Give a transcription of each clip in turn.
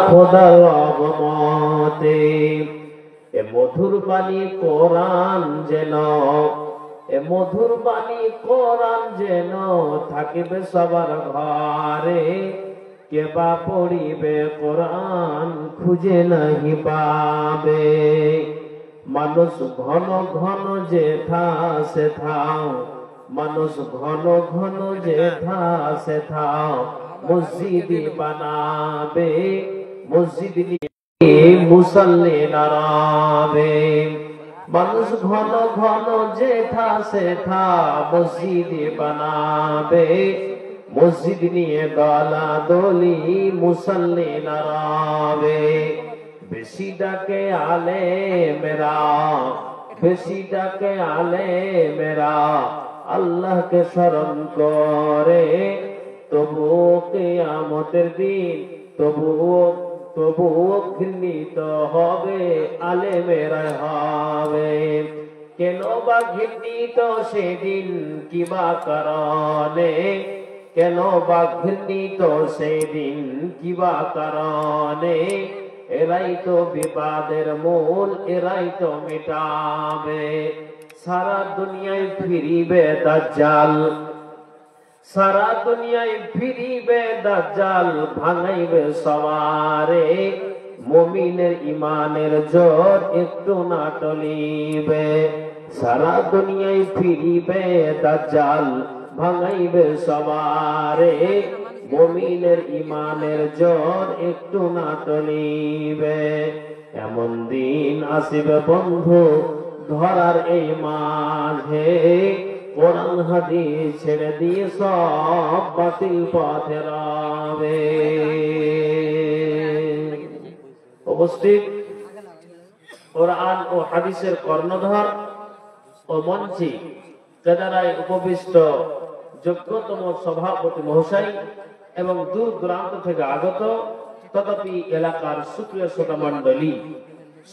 খোদার রহমতে এ মধুর বাণী কোরআন যেন, এ মধুর বাণী কোরআন যেন থাকিবে সবার ঘরে। কেবা পড়িবে কোরআন খুঁজে নাহি পাবে। মানুষ ঘন ঘন যেথা সেথাও, মানুষ ঘন ঘন যেথা সেথাও মসজিদ বানাবে। মসজিদ নিয়ে মুসল্লি নারাবে। মানুষ ঘন ঘন যেথা সেথা মসজিদ বানাবে। মসজিদ নিয়ে দলা দলি মুসল্লি নারাবে। বেশি ডাকে আলে মেরা, বেশি ডাকে আলে মেরা আল্লাহকে স্মরণ করে। তবুও কিয়ামতের দিন তবুও ঘৃণিত হবে আলেমেরা হবে। কেন বা ঘৃণিত সেদিন কিবা কারণে, কেন বা ঘৃণিত সেদিন কিবা কারণে। এরাই তো বিবাদের মূল, এরাই তো মিটাবে। সারা দুনিয়ায় ফিরিবে দাজ্জাল, সারা দুনিয়ায় ফিরিবে দাজ্জাল ভাঙাইবে সবারে। মুমিনের ইমানের জোর একটু না টলিবে। সারা দুনিয়ায় ফিরিবে দাজ্জাল ভাঙাইবে সবারে। মুমিনের ইমানের জোর একটু না টলিবে। এমন দিন আসিবে বন্ধু ধরার এই মাঝে, কোরআন হাদিস ছেড়ে দিয়ে সব বাতিল পথে রবে। উপস্থিত কোরআন ও হাদিসের কর্ণধার ও মঞ্চে কেদারায় উপবিষ্ট যোগ্যতম সভাপতি মহাশয় এবং দূর দূরান্ত থেকে আগত তথাপি এলাকার সুপ্রিয় শ্রোতা মণ্ডলী,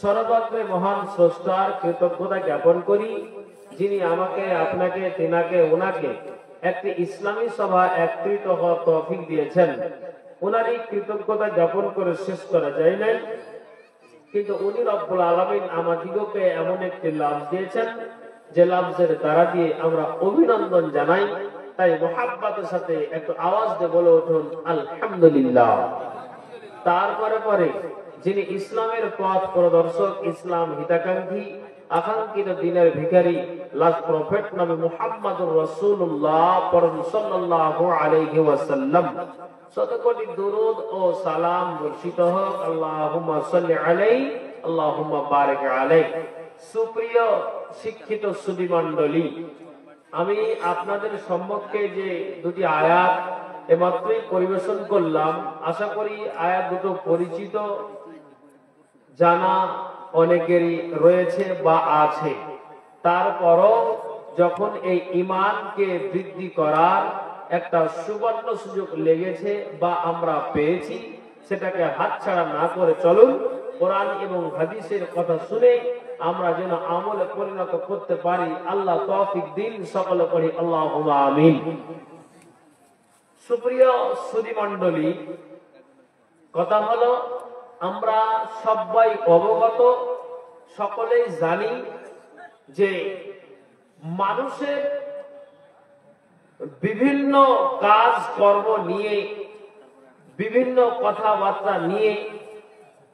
সর্বত্রে মহান স্রষ্টার কৃতজ্ঞতা জ্ঞাপন করি, যিনি আমাকে, আপনাকে, তিনাকে, ওনাকে একটি ইসলামী সভা একত্রিত হওয়ার তৌফিক দিয়েছেন। ওনারই কৃতজ্ঞতা জ্ঞাপন করে শেষ করা যায় না, কিন্তু উনি রব্বুল আলামিন আমাদিগকে এমন একটি লাভ দিয়েছেন যে লাভের দ্বারা দিয়ে আমরা অভিনন্দন জানাই। তাই মুহাব্বতের সাথে একটু আওয়াজ দিয়ে বলে উঠুন আলহামদুলিল্লাহ। তারপরে পরে যিনি ইসলামের পথ প্রদর্শক, ইসলাম হিতাকাঙ্ক্ষী, আকাঙ্ক্ষিত দিনের ভিখারি, লাস্ট প্রফেট নবী মুহাম্মদুর রাসূলুল্লাহ সাল্লাল্লাহু আলাইহি ওয়াসাল্লাম, শত কোটি দুরূদ ও সালাম বর্ষিত হোক। আল্লাহুম্মা সাল্লি আলাইহি আল্লাহুম্মা বারিক আলাইহি। সুপ্রিয় শিক্ষিত সুধী মণ্ডলী, আমি আপনাদের সম্মুখে যে দুটি আয়াত এমাত্রই পরিবেশন করলাম, আশা করি আয়াত দুটো পরিচিত, জানা অনেকেরই রয়েছে বা আছে। তারপরও যখন এই ঈমানকে বৃদ্ধি করার একটা সুবর্ণ সুযোগ লেগেছে বা আমরা পেয়েছি, সেটাকে হাতছাড়া না করে চলুন কোরআন এবং হাদিসের কথা শুনে আমরা যেন আমলে পরিণত করতে পারি। আল্লাহ তৌফিক দিন। সকলে পড়ি আল্লাহুম্মা আমিন। সুপ্রিয় সুধী মণ্ডলী, কথা হলো আমরা সবাই অবগত, সকলেই জানি যে মানুষের বিভিন্ন কাজ কর্ম নিয়ে, বিভিন্ন কথাবার্তা নিয়ে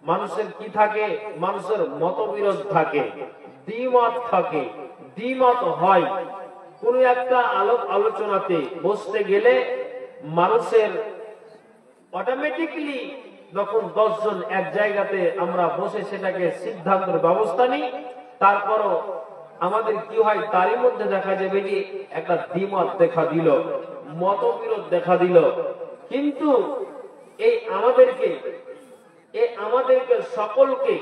মানুষের কি থাকে, মানুষের মতবিরোধ থাকে, দ্বিমত থাকে, দ্বিমত হয়। কোন একটা আলোচনাতে বসতে গেলে মানুষের অটোমেটিকলি যখন 10 জন এক জায়গাতে আমরা বসে সেটাকে সিদ্ধান্তের ব্যবস্থা নিই, তারপরও আমাদের কি হয়, তারই মধ্যে দেখা যাবে যে একটা দ্বিমত দেখা দিল, মতবিরোধ দেখা দিল। কিন্তু এই আমাদেরকে সকলকে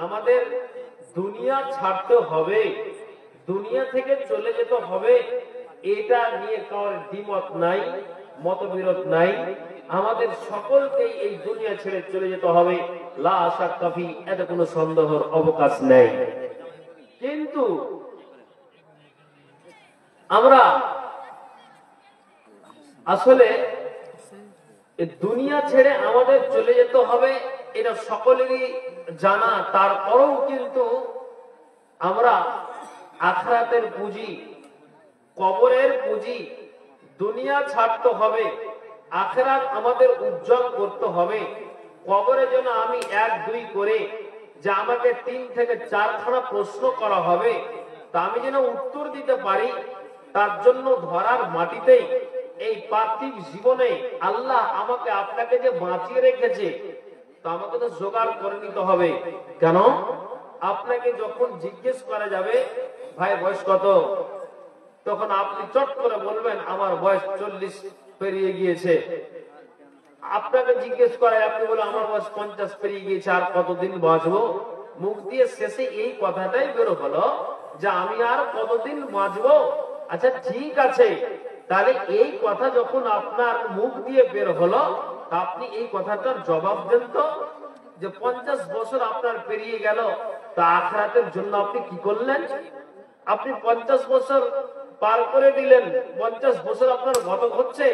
আমাদের দুনিয়া ছাড়তে হবে, দুনিয়া থেকে চলে যেতে হবে, এটা নিয়ে কারোর দ্বিমত নাই, মতবিরোধ নাই। আমাদের সকলকেই এই দুনিয়া ছেড়ে চলে যেতে হবে, লা শাক্কা ফি, এতে কোনো সন্দেহের অবকাশ নেই। কিন্তু আমরা আসলে এই দুনিয়া ছেড়ে আমাদের চলে যেতে হবে, এটা সকলেরই জানা। তারপরেও কিন্তু আমরা আখিরাতের পুঁজি, কবরের পুঁজি, দুনিয়া ছাড়তে হবে, আখিরাত আমাদের উজ্জ্বল করতে হবে। কবরে যেন আমি 1-2 করে যে আমাকে 3 থেকে 4খানা প্রশ্ন করা হবে, তা আমি যেন উত্তর দিতে পারি, তার জন্য ধরার মাটিতেই এই পার্থিব জীবনে আল্লাহ আমাকে আপনাকে যে বাঁচিয়ে রেখেছে, তা আমাকে তো জোগাড় করে নিতে হবে। কেন? আপনাকে যখন জিজ্ঞেস করা যাবে, ভাই বয়স কত, তখন আপনি চট করে বলবেন আমার বয়স 40 পেরিয়ে গিয়েছে। আপনাকে জিজ্ঞেস করে, আপনি বলে আমার বয়স 50 পেরিয়ে গিয়েছে, আর কতদিন বাঁচবো? মুখ দিয়ে শেষে এই কথাটাই বেরো হলো যে আমি আর কতদিন বাঁচবো। আচ্ছা ঠিক আছে, তাহলে এই কথা যখন আপনার মুখ দিয়ে বের হলো, আপনি এই কথাটার জবাব দেন তো, যে 50 বছর আপনার পেরিয়ে গেল, তা আখিরাতের জন্য আপনি কি করলেন? আপনি 50 বছর পার করে দিলেন, 50 বছর আপনার গত হচ্ছে,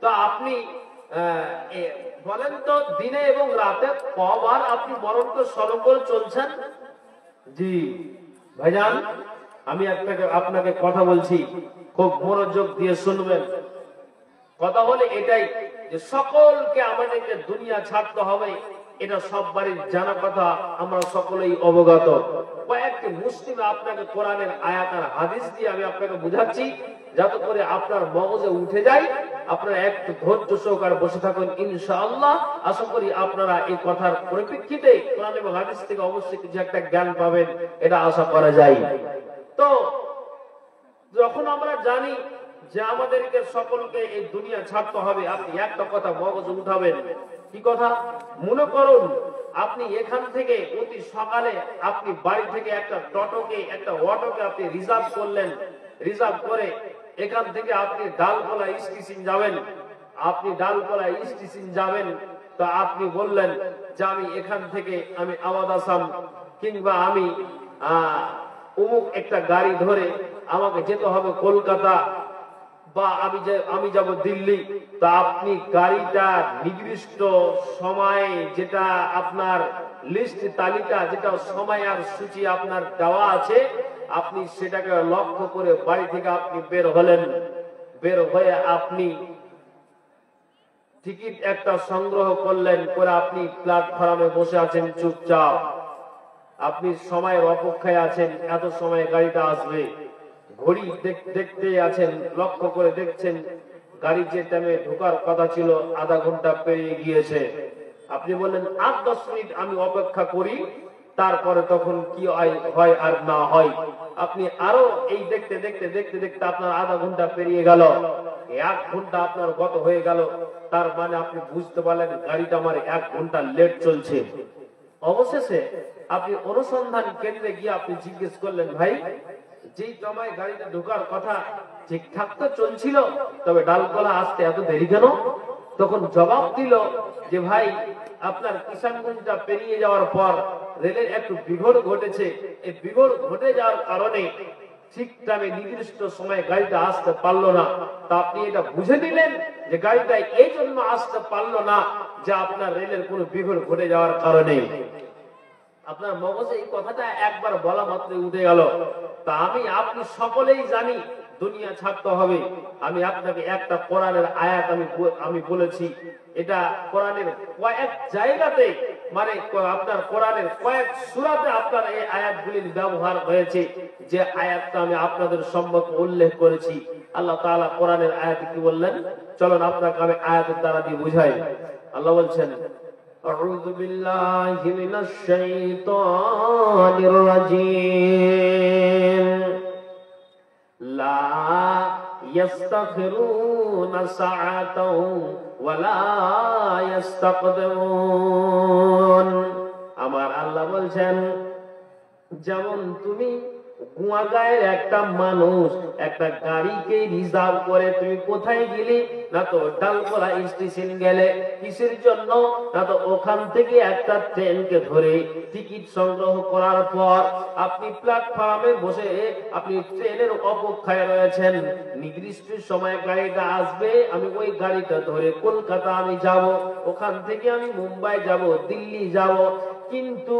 তো আপনি বলেন তো দিনে এবং রাতে কবার আপনি মরণকে স্মরণ করে চলছেন? জি ভাইজান, আমি আপনাকে কথা বলছি, খুব মনোযোগ দিয়ে শুনবেন। কথা হলে এটাই যে সকলকে আমাদেরকে দুনিয়া ছাড়তে হবে, এটা সব বাড়ির জানা কথা, আমরা সকলেই অবগত। কয়েকটি মুসলিম আপনাকে কোরআনের আয়াত আর হাদিস দিয়ে আমি আপনাকে বুঝাচ্ছি, যাতে করে আপনার মগজে উঠে যায়। আপনারা একটু ধৈর্য সহকারে বসে থাকুন, ইনশাআল্লাহ আশা করি আপনারা এই কথার পরিপ্রেক্ষিতে কোরআন এবং হাদিস থেকে অবশ্যই কিছু একটা জ্ঞান পাবেন, এটা আশা করা যায়। তো যখন আমরা জানি যে আমাদেরকে সকলকে এই দুনিয়া ছাড়তে হবে, আপনি একটা কথা মগজে উঠাবেন। কি কথা? মনে করুন আপনি এখান থেকে অতি সকালে আপনি বাড়ি থেকে একটা টোটোকে, একটা অটোকে আপনি রিজার্ভ করলেন। রিজার্ভ করে এখান থেকে আপনি ডালকোলা স্টেশন যাবেন। আপনি ডালকোলা স্টেশন যাবেন, তো আপনি বললেন যে আমি এখান থেকে আমি আওয়াজ আসাম কিংবা আমি অমুক একটা গাড়ি ধরে আমাকে যেতে হবে কলকাতা, বা আমি যাব দিল্লি। তা আপনি গাড়িটা নির্দিষ্ট সময়, যেটা আপনার লিস্ট তালিকা, যেটা সময় আর সূচি আপনার দেওয়া আছে, আপনি সেটাকে লক্ষ্য করে বাড়ি থেকে আপনি বের হলেন। বের হয়ে আপনি টিকিট একটা সংগ্রহ করলেন, করে আপনি প্ল্যাটফর্মে বসে আছেন চুপচাপ। আপনি সময়ের অপেক্ষায় আছেন, এত সময় গাড়িটা আসবে। ঘড়ি দেখতে আছেন, লক্ষ্য করে দেখছেন গাড়ি যে টাইমে ঢোকার কথা ছিল আধা ঘন্টা পেরিয়ে গিয়েছে। আপনি বললেন 8-10 মিনিট আমি অপেক্ষা করি, তারপরে তখন কি হয় আর না হয়। আপনি আরো এই দেখতে দেখতে দেখতে দেখতে আপনার আধা ঘন্টা পেরিয়ে গেল, 1 ঘন্টা আপনার গত হয়ে গেল। তার মানে আপনি বুঝতে পারলেন গাড়িটা আমার 1 ঘন্টা লেট চলছে। অবশেষে আপনি অনুসন্ধান কেন্দ্রে গিয়ে আপনি জিজ্ঞেস করলেন, ভাই যেই সময় গাড়িটা ঢোকার কথা ঠিকঠাক তো চলছিল, তবে ডালকোলা আসতে এত দেরি কেন? তখন জবাব দিল যে ভাই আপনার কিষানগঞ্জটা পেরিয়ে যাওয়ার পর রেলের একটু বিঘড় ঘটেছে। এই বিঘড় ঘটে যাওয়ার কারণে ঠিক টাইমে নির্দিষ্ট সময়ে গাড়িটা আসতে পারলো না। তা আপনি এটা বুঝে নিলেন যে গাড়িটা এই জন্য আসতে পারলো না যে আপনার রেলের কোনো বিঘড় ঘটে যাওয়ার কারণে। আপনার মগজে এই কথাটা একবার বলা মাত্রই উঠে গেল। তা আপনি সকলেই জানি দুনিয়া ছাড়তে হবে। আমি আপনাকে একটা কোরআনের আয়াত আমি বলেছি, এটা কোরআনের কয়েক জায়গাতে, মানে আপনার কোরআনের কয়েক সূরাতে আপনার এই আয়াতগুলির ব্যবহার হয়েছে, যে আয়াতটা আমি আপনাদের সম্মুখে উল্লেখ করেছি। আল্লাহ তাআলা কোরআনের আয়াতে কি বললেন, চলুন আপনাকে আমি আয়াতের দ্বারা দিয়ে বুঝাই। আল্লাহ বলছেন, أعوذ بالله من الشيطان الرجيم لا يستخرون ساعة ولا يستقدمون। আমার আল্লাহ বলছেন, যেমন তুমি গুয়াগায়ের একটা মানুষ একটা গাড়িকে রিজার্ভ করে তুমি কোথায় গেলি? না তো ডালকোলা স্টেশন গেলে। কিসের জন্য? না তো ওখান থেকে একটা ট্রেনকে ধরে টিকিট সংগ্রহ করার পর আপনি প্ল্যাটফর্মে বসে আপনি ট্রেনের অপেক্ষায় রয়েছেন। নির্দিষ্ট সময় গাড়িটা আসবে, আমি ওই গাড়িটা ধরে কলকাতা আমি যাব, ওখান থেকে আমি মুম্বাই যাব, দিল্লি যাব। কিন্তু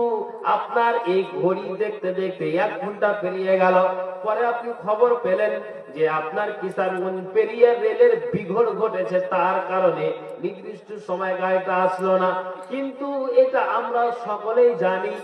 আপনার এই ঘড়ি দেখতে দেখতে 1 ঘন্টা পেরিয়ে গেল। পরে আপনি খবর পেলেন যে আপনার কিষানগঞ্জ পেরিয়ে রেলের বিঘ্ন ঘটেছে, তার কারণে নির্দিষ্ট সময় গাড়িটা আসলো না। কিন্তু এটা আমরা সকলেই জানি,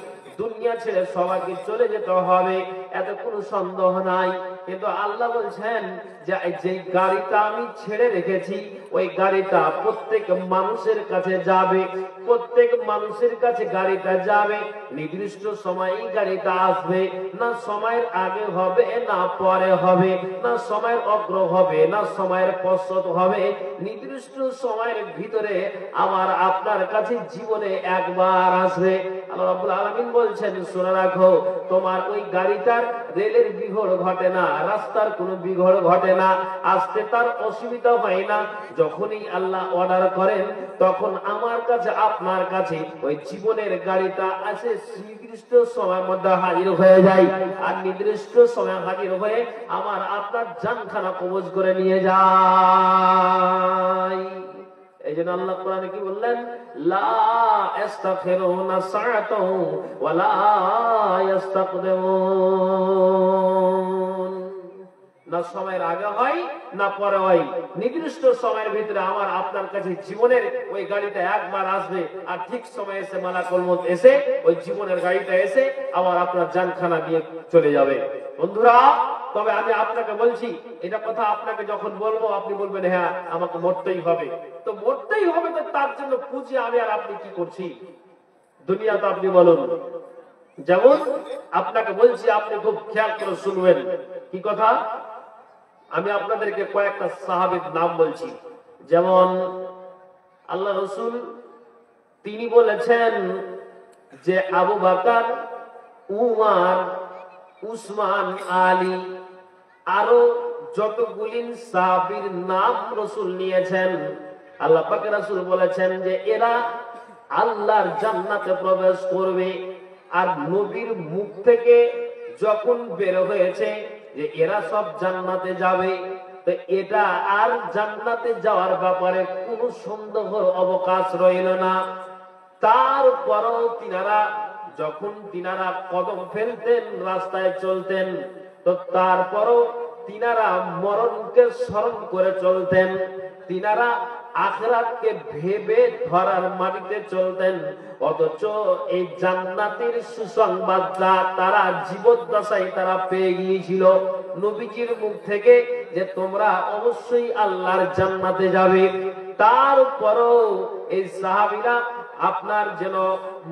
দুনিয়া ছেড়ে সবাইকে চলে যেতে হবে, এত কোনো সন্দেহ নাই। কিন্তু আল্লাহ বলছেন যে যে গাড়িটা আমি ছেড়ে রেখেছি ওই গাড়িটা প্রত্যেক মানুষের কাছে যাবে, প্রত্যেক মানুষের কাছে গাড়িটা যাবে। নির্দিষ্ট সময়েই গাড়িটা আসবে, না সময়ের আগে হবে না পরে হবে, না সময়ের অগ্র হবে না সময়ের পশ্চাৎ হবে। নির্দিষ্ট সময়ের ভিতরে আমার আপনার কাছে জীবনে একবার আসবে। আল্লাহ রাব্বুল আলামিন বলছেন, শুনে রাখো, তোমার ওই গাড়িটার রেলের বিঘ্ন ঘটে না, রাস্তার কোনো বিঘ্ন ঘটে না, আসতে তার অসুবিধা হয় না। যখনই আল্লাহ অর্ডার করেন তখন আমার কাছে আপনার কাছে ওই জীবনের গাড়িটা আসে, নির্দিষ্ট সময়ের মধ্যে হাজির হয়ে যায়। আর নির্দিষ্ট সময় হাজির হয়ে আমার আপনার জানখানা কবজ করে নিয়ে যায়। এই জন্য আল্লাহ কোরআনে কি বললেন? লা ইস্তাখিরুনা সাআতাও ওয়া লা ইস্তাকদিমুন। না সময়ের আগে হয় না পরে হয়, নির্দিষ্ট সময়ের ভিতরে আমার আপনার কাছে জীবনের ওই গাড়িটা একবার আসবে। আর ঠিক সময় এসে মালাকুল মউত এসে ওই জীবনের গাড়িটা এসে আমার আপনার জানখানা নিয়ে চলে যাবে। বন্ধুরা, তবে আমি আপনাকে বলছি, এটা কথা আপনাকে যখন বলবো আপনি বলবেন হ্যাঁ আমাকে মরতেই হবে। তো মরতেই হবে, তো তার জন্য পুঁজি আমি আর আপনি কি করছি দুনিয়াতে? আপনি বলুন। যেমন আপনাকে বলছি, আপনি খুব খেয়াল করে শুনবেন। কি কথা? আমি আপনাদেরকে কয়েকটা সাহাবীর নাম বলছি। যেমন আল্লাহ রাসূল তিনি বলেছেন যে আবু বকর, উমর, উসমান, আলী, আরো যতগুলি সাহাবীর নাম রাসূল নিয়েছেন, আল্লাহ পাক রাসূল বলেছেন যে এরা আল্লাহর জান্নাতে প্রবেশ করবে। আর নবীর মুখ থেকে যখন বের হয়েছে যে এরা সব জান্নাতে যাবে, তো এটা আর জান্নাতে যাওয়ার ব্যাপারে কোনো সন্দেহের অবকাশ রইল না। তারপরও যখন তিনারা কদম ফেলতেন, রাস্তায় চলতেন, তো তারপরও তিনারা মরণকে স্মরণ করে চলতেন, তিনারা আখিরাতকে ভেবে ধরার মাটিতে চলতেন। অথচ এই জান্নাতের সুসংবাদটা তারা জীবদ্দশায় তারা পেয়ে গিয়েছিল নবীজির মুখ থেকে যে তোমরা অবশ্যই আল্লাহর জান্নাতে যাবে। তারপরও এই সাহাবীরা আপনার যেন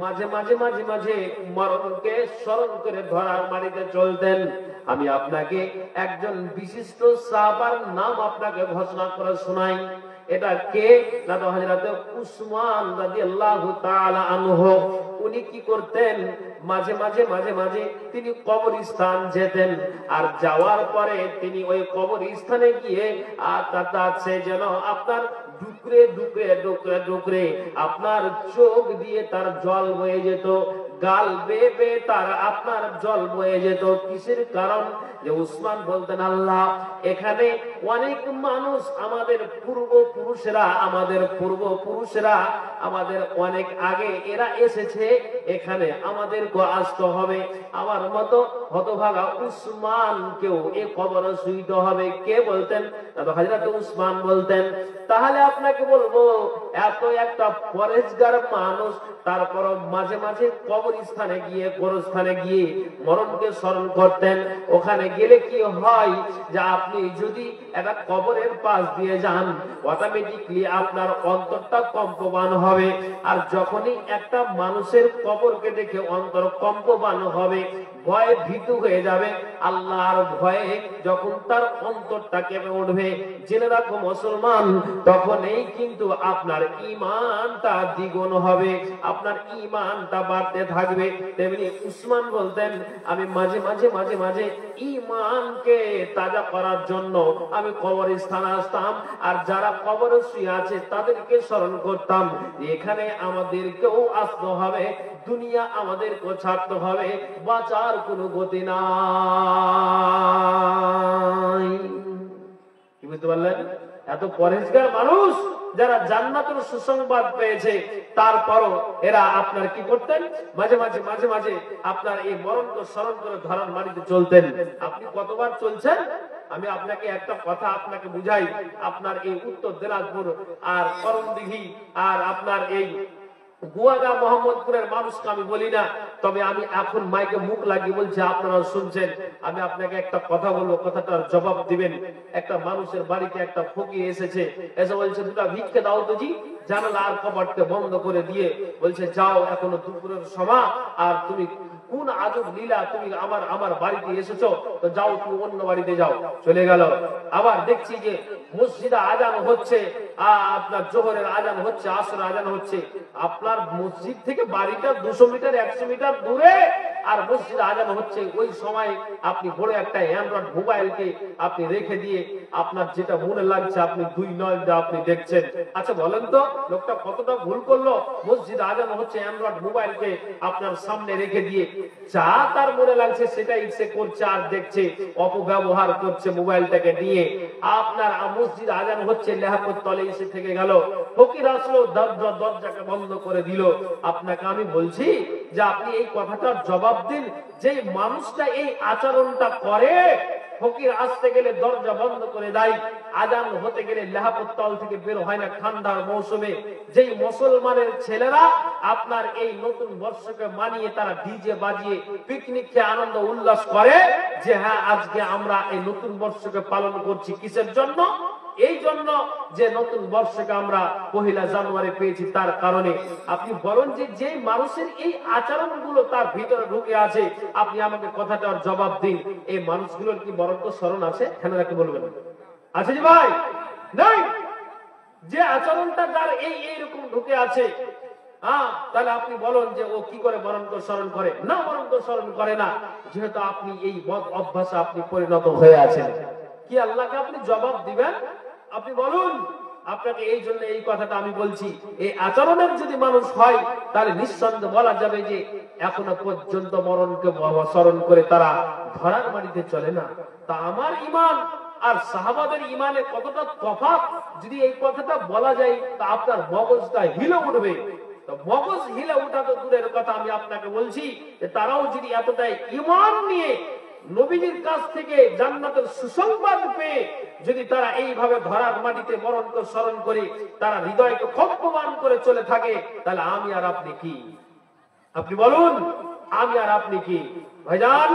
মাঝে মাঝে মাঝে মাঝে মরণকে স্মরণ করে ধরার মাটিতে চলতেন। আমি আপনাকে একজন বিশিষ্ট সাহাবার নাম আপনাকে ঘোষণা করে শোনাই। এটা কে? না তো হযরত উসমান রাদিয়াল্লাহু তাআলা আনহু। উনি কি করতেন? মাঝে মাঝে তিনি কবরস্থান যেতেন, আর যাওয়ার পরে তিনি ওই কবরস্থানে গিয়ে সে যেন আপনার ডুকরে ডুকরে ডুকরে ডুকরে আপনার চোখ দিয়ে তার জল বয়ে যেত, গাল বেয়ে বেয়ে তার আপনার জল বয়ে যেত। কিসের কারণ? যে উসমান বলতেন, আল্লাহ, এখানে অনেক মানুষ আমাদের পূর্বপুরুষেরা আমাদের অনেক আগে এরা এসেছে, এখানে আমাদেরকে আসতে হবে। আমার মতো হতভাগা উসমানকেও এ কবরে শুইতে হবে। কে বলতেন? হযরত উসমান বলতেন। তাহলে আপনাকে বলবো, এত একটা পরেশগার মানুষ, তারপর মাঝে মাঝে কবরস্থানে গিয়ে গোরস্থানে গিয়ে মরণকে স্মরণ করতেন। ওখানে গেলে কি হয় যে আপনি যদি একটা কবরের পাশ দিয়ে যান, অটোমেটিকলি আপনার অন্তরটা কম্পমান হবে। আর যখনই একটা মানুষের কবরকে দেখে অন্তর কম্পমান হবে, ভয়ে ভীতু হয়ে যাবে, আল্লাহর ভয়ে যখন তার অন্তরটা কেঁপে উঠবে, জেনে রাখো মুসলমান, তখনই কিন্তু আপনার ঈমানটা দ্বিগুণ হবে, আপনার ঈমানটা বাড়তে থাকবে। তেমনি উসমান বলতেন, আমি মাঝে মাঝে মাঝে মাঝে ঈমানকে তাজা করার জন্য আমি কবরস্থানে আসতাম, আর যারা কবরে শুয়ে আছে তাদেরকে স্মরণ করতাম। এখানে আমাদেরকেও আসতে হবে, দুনিয়া আমাদেরকে ছাড়তে হবে, বাঁচার কোনো গতি নাই। কি বুঝতে পারলেন? এত পরেজগার মানুষ যারা জান্নাতের সুসংবাদ পেয়েছে, তারপরও এরা আপনার কি করতেন, মাঝে মাঝে মাঝে মাঝে আপনার এই মরণকে স্মরণ করে ধরার মাটিতে চলতেন। আপনি কতবার চলছেন? আমি আপনাকে একটা কথা আপনাকে বুঝাই, আপনার এই উত্তর দিনাজপুর আর করণদিঘি আর আপনার এই গুয়াগা মোহাম্মদপুরের মানুষকে আমি বলি না, তবে আমি এখন মাইকে মুখ লাগিয়ে বলছি, আপনারা শুনছেন। আমি আপনাকে একটা কথা বলবো, কথাটার জবাব দিবেন। একটা মানুষের বাড়িতে একটা ফকির এসেছে, এসে বলছে, দুটা ভিক্ষে দাও তো জি। জানালা আর কপাটকে বন্ধ করে দিয়ে বলছে, যাও, এখনো দুপুরের সময়, আর তুমি কোন আজব লীলা, তুমি আমার বাড়িতে এসেছো, তো যাও, তুমি অন্য বাড়িতে যাও। চলে গেল। আবার দেখছি যে মসজিদে আজান হচ্ছে, আপনার জোহরের আজান হচ্ছে, আসরের আজান হচ্ছে। আপনার মসজিদ থেকে বাড়িটা 200 মিটার 100 মিটার দূরে, আর মসজিদে আজান হচ্ছে। ওই সময় আপনি বড় একটা অ্যান্ড্রয়েড মোবাইলকে আপনি রেখে দিয়ে আপনার যেটা মনে লাগছে আপনি 2 নয় আপনি দেখছেন। আচ্ছা বলেন তো, লোকটা কতটা ভুল করলো? মসজিদে আজান হচ্ছে, অ্যান্ড্রয়েড মোবাইলকে আপনার সামনে রেখে দিয়ে যা তার মনে লাগছে সেটাই সে করছে আর দেখছে, অপব্যবহার করছে মোবাইলটাকে নিয়ে। আপনার মসজিদ আজান হচ্ছে, লেহাপত তলে এসে থেকে গেল, ফকির আসলো, দরজাকে বন্ধ করে দিল। আপনাকে আমি বলছি যে আপনি এই কথাটার জবাব দিন, যে মানুষটা এই আচরণটা করে, ফকির আসতে গেলে দরজা বন্ধ করে দেয়, আজান হতে গেলে লেহাপত তল থেকে বের হয় না ঠান্ডার মৌসুমে, যেই মুসলমানের ছেলেরা আপনার এই নতুন বর্ষকে মানিয়ে তারা ডিজে বাজিয়ে পিকনিক খেয়ে আনন্দ উল্লাস করে, যে হ্যাঁ আজকে আমরা এই নতুন বর্ষকে পালন করছি। কিসের জন্য? এই জন্য যে নতুন বর্ষকে আমরা 1 জানুয়ারি পেয়েছি, তার কারণে। আপনি বলেন যে যে মানুষের এই আচরণগুলো তার ভিতরে ঢুকে আছে, আপনি আমাকে কথাটার জবাব দিন, এই মানুষগুলোর কি বরং স্মরণ আছে? কেন রাখি বলবেন? আছে জি ভাই? নাই। যে আচরণটা তার এইরকম ঢুকে আছে, তাহলে আপনি বলেন যে ও কি করে বরণ স্মরণ করে? না, বরণ স্মরণ করে না, যেহেতু আপনি এই বদ অভ্যাসে আপনি পরিণত হয়ে আছেন। কি আল্লাহকে আপনি জবাব দিবেন? আপনি বলুন। আপনাকে এই জন্য এই কথাটা আমি বলছি, এই আচরণের যদি মানুষ হয়, তাহলে নিঃসন্দেহে বলা যাবে যে এখনো পর্যন্ত মরণকে স্মরণ করে তারা ধরার বাড়িতে চলে না। তা আমার ঈমান আর সাহাবাদের ঈমানে কতটা তফাৎ যদি এই কথাটা বলা যায়, তা আপনার মগজটা হিলে উঠবে। মগজ হিলে উঠা তো দূরের কথা, আমি আপনাকে বলছি যে তারাও যদি এতটাই ঈমান নিয়ে নবীজির কাছ থেকে জান্নাতের সুসংবাদ পেয়ে যদি তারা এইভাবে ধরার মাটিতে মরণকে স্মরণ করে তারা হৃদয়কে কম্পমান করে চলে থাকে, তাহলে আমি আর আপনি কি? আপনি বলুন, আমি আর আপনি কি? ভাইজান,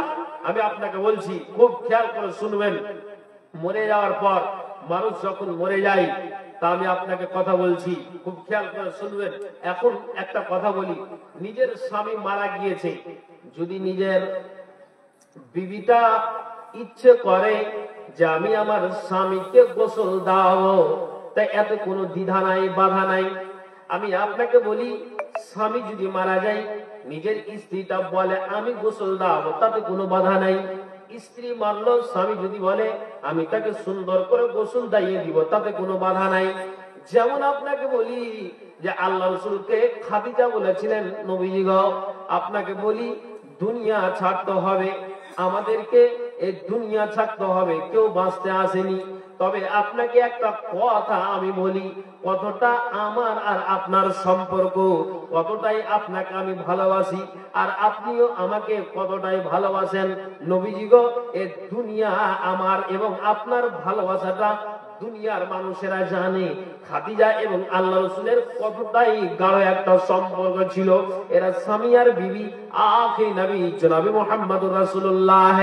আমি আপনাকে বলছি, খুব খেয়াল করে শুনবেন। মরে যাওয়ার পর মানুষ যখন মরে যায়, তা আমি আপনাকে কথা বলছি, খুব খেয়াল করে শুনবেন। এখন একটা কথা বলি, নিজের স্বামী মারা গিয়েছে, যদি নিজের বিবিটা ইচ্ছে করে যে আমি আমার স্বামীকে গোসল দাও, তাই এত কোনো দ্বিধা নাই, বাধা নাই। আমি আপনাকে বলি, স্বামী যদি মারা যায়, নিজের স্ত্রীটা বলে আমি গোসল দাও, তাতে কোনো বাধা নাই। স্ত্রী মারলো, স্বামী যদি বলে আমি তাকে সুন্দর করে গোসল দাইয়ে দিব, তাতে কোনো বাধা নাই। যেমন আপনাকে বলি যে আল্লাহ রাসূলকে খাদিজা বলেছিলেন, নবীজি গো, আপনাকে বলি দুনিয়া ছাড়তে হবে, আমাদেরকে এই দুনিয়া ছাড়তে হবে, কেউ বাঁচতে আসেনি। তবে আপনাকে একটা কথা আমি বলি, কতটা আমার আর আপনার সম্পর্ক, কতটাই আপনাকে আমি ভালোবাসি, আর আপনিও আমাকে কতটাই ভালোবাসেন। নবীজি গো, এই দুনিয়া আমার এবং আপনার ভালোবাসাটা দুনিয়ার মানুষেরা জানে খাদিজা এবং আল্লাহ রাসূলের কতটাই গাঢ় একটা সম্পর্ক ছিল। এরা স্বামী আর বিবি, আখির নবী জনাবে মুহাম্মদুর রাসূলুল্লাহ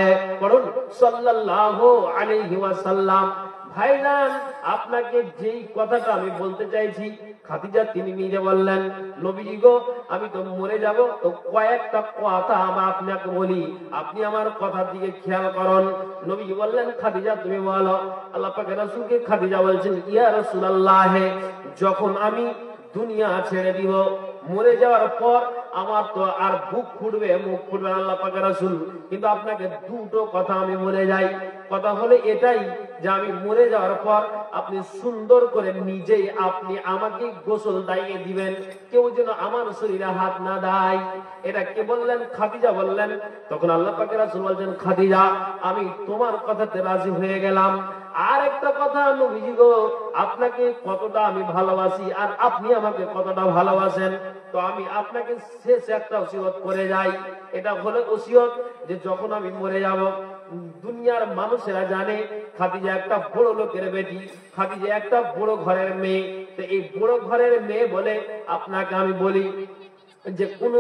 সাল্লাল্লাহু আলাইহি ওয়াসাল্লাম। ভাইজান, আপনাকে যেই কথাটা আমি বলতে চাইছি, খাদিজা তিনি নিজে বললেন, নবীজি গো, আমি তো মরে যাব, তো কয়েকটা কথা আপনাকে বলি, আপনি আমার কথার দিকে খেয়াল করুন। নবীজি বললেন, খাদিজা তুমি বলো। আল্লাহ পাকের রাসূলকে খাদিজা বলছেন, ইয়া রাসূলুল্লাহ, যখন আমি দুনিয়া ছেড়ে দিব, মরে যাওয়ার পর আমার তো আর বুক ফুটবে, মুখ ফুটবে আল্লাহ পাকের রাসূল, কিন্তু আপনাকে দুটো কথা আমি বলে যাই। কথা হলো এটাই যে আমি মরে যাওয়ার পর আপনি সুন্দর করে নিজেই আপনি আমাকে গোসল দাইয়ে দিবেন, কেউ যেন আমার শরীরে হাত না দেয়। এটা কে বললেন? খাদিজা বললেন। তখন আল্লাহ পাকের রাসূল বলছেন, খাদিজা আমি তোমার কথাতে রাজি হয়ে গেলাম। আর একটা কথা নবীজি গো, আপনাকে কতটা আমি ভালোবাসি আর আপনি আমাকে কতটা ভালোবাসেন, তো আমি আপনাকে শেষ একটা ওসিয়ত করে যাই। এটা হলো ওসিয়ত যে যখন আমি মরে যাব, দুনিয়ার মানুষেরা জানে খাদিজা একটা বড় লোকের বেটি, খাদিজা একটা বড় ঘরের মেয়ে। তো এই বড় ঘরের মেয়ে বলে আপনাকে আমি বলি যে কোন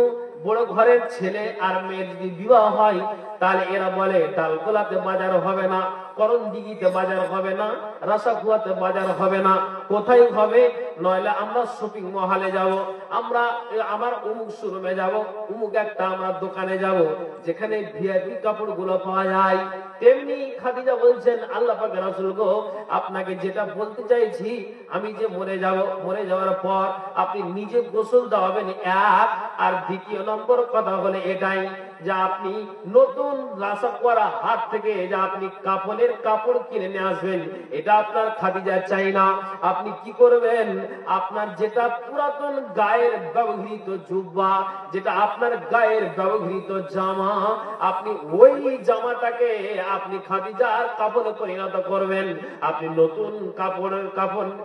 বড় ঘরের ছেলে আর মেয়ের যদি বিবাহ হয়, তাহলে এরা বলে ডালগোলাতে বাজার হবে না, করণদিঘিতে বাজার হবে না, রাসাখুয়াতে বাজার হবে না, কোথায় হবে? নইলে আমরা শপিং মহলে যাব, আমরা আমার অমুক শোরুমে যাব, অমুক একটা আমরা দোকানে যাব যেখানে ভিআইপি কাপড়গুলো পাওয়া যায়। তেমনি খাদিজা বলছেন, আল্লাহ পাকের রাসূল গো, আপনাকে যেটা বলতে চাইছি, আমি যে মরে যাব, মরে যাওয়ার পর আপনি নিজে গোসল দেওয়াবেন এক, আর দ্বিতীয় নম্বর কথা হলে এটাই যে আপনি নতুন রাসাকুয়ারা হাট থেকে যে আপনি কাফনের কাপড় কিনে নিয়ে আসবেন, এটা আপনার খাদিজা চাই না। আপনি কি করবেন? আপনার যেটা পুরাতন গায়ের ব্যবহৃত জুব্বা, যেটা আপনার গায়ের ব্যবহৃত জামা, আপনি ওই জামাটাকে আপনি খাদিজার কাপড়ে পরিণত করবেন। আপনি নতুন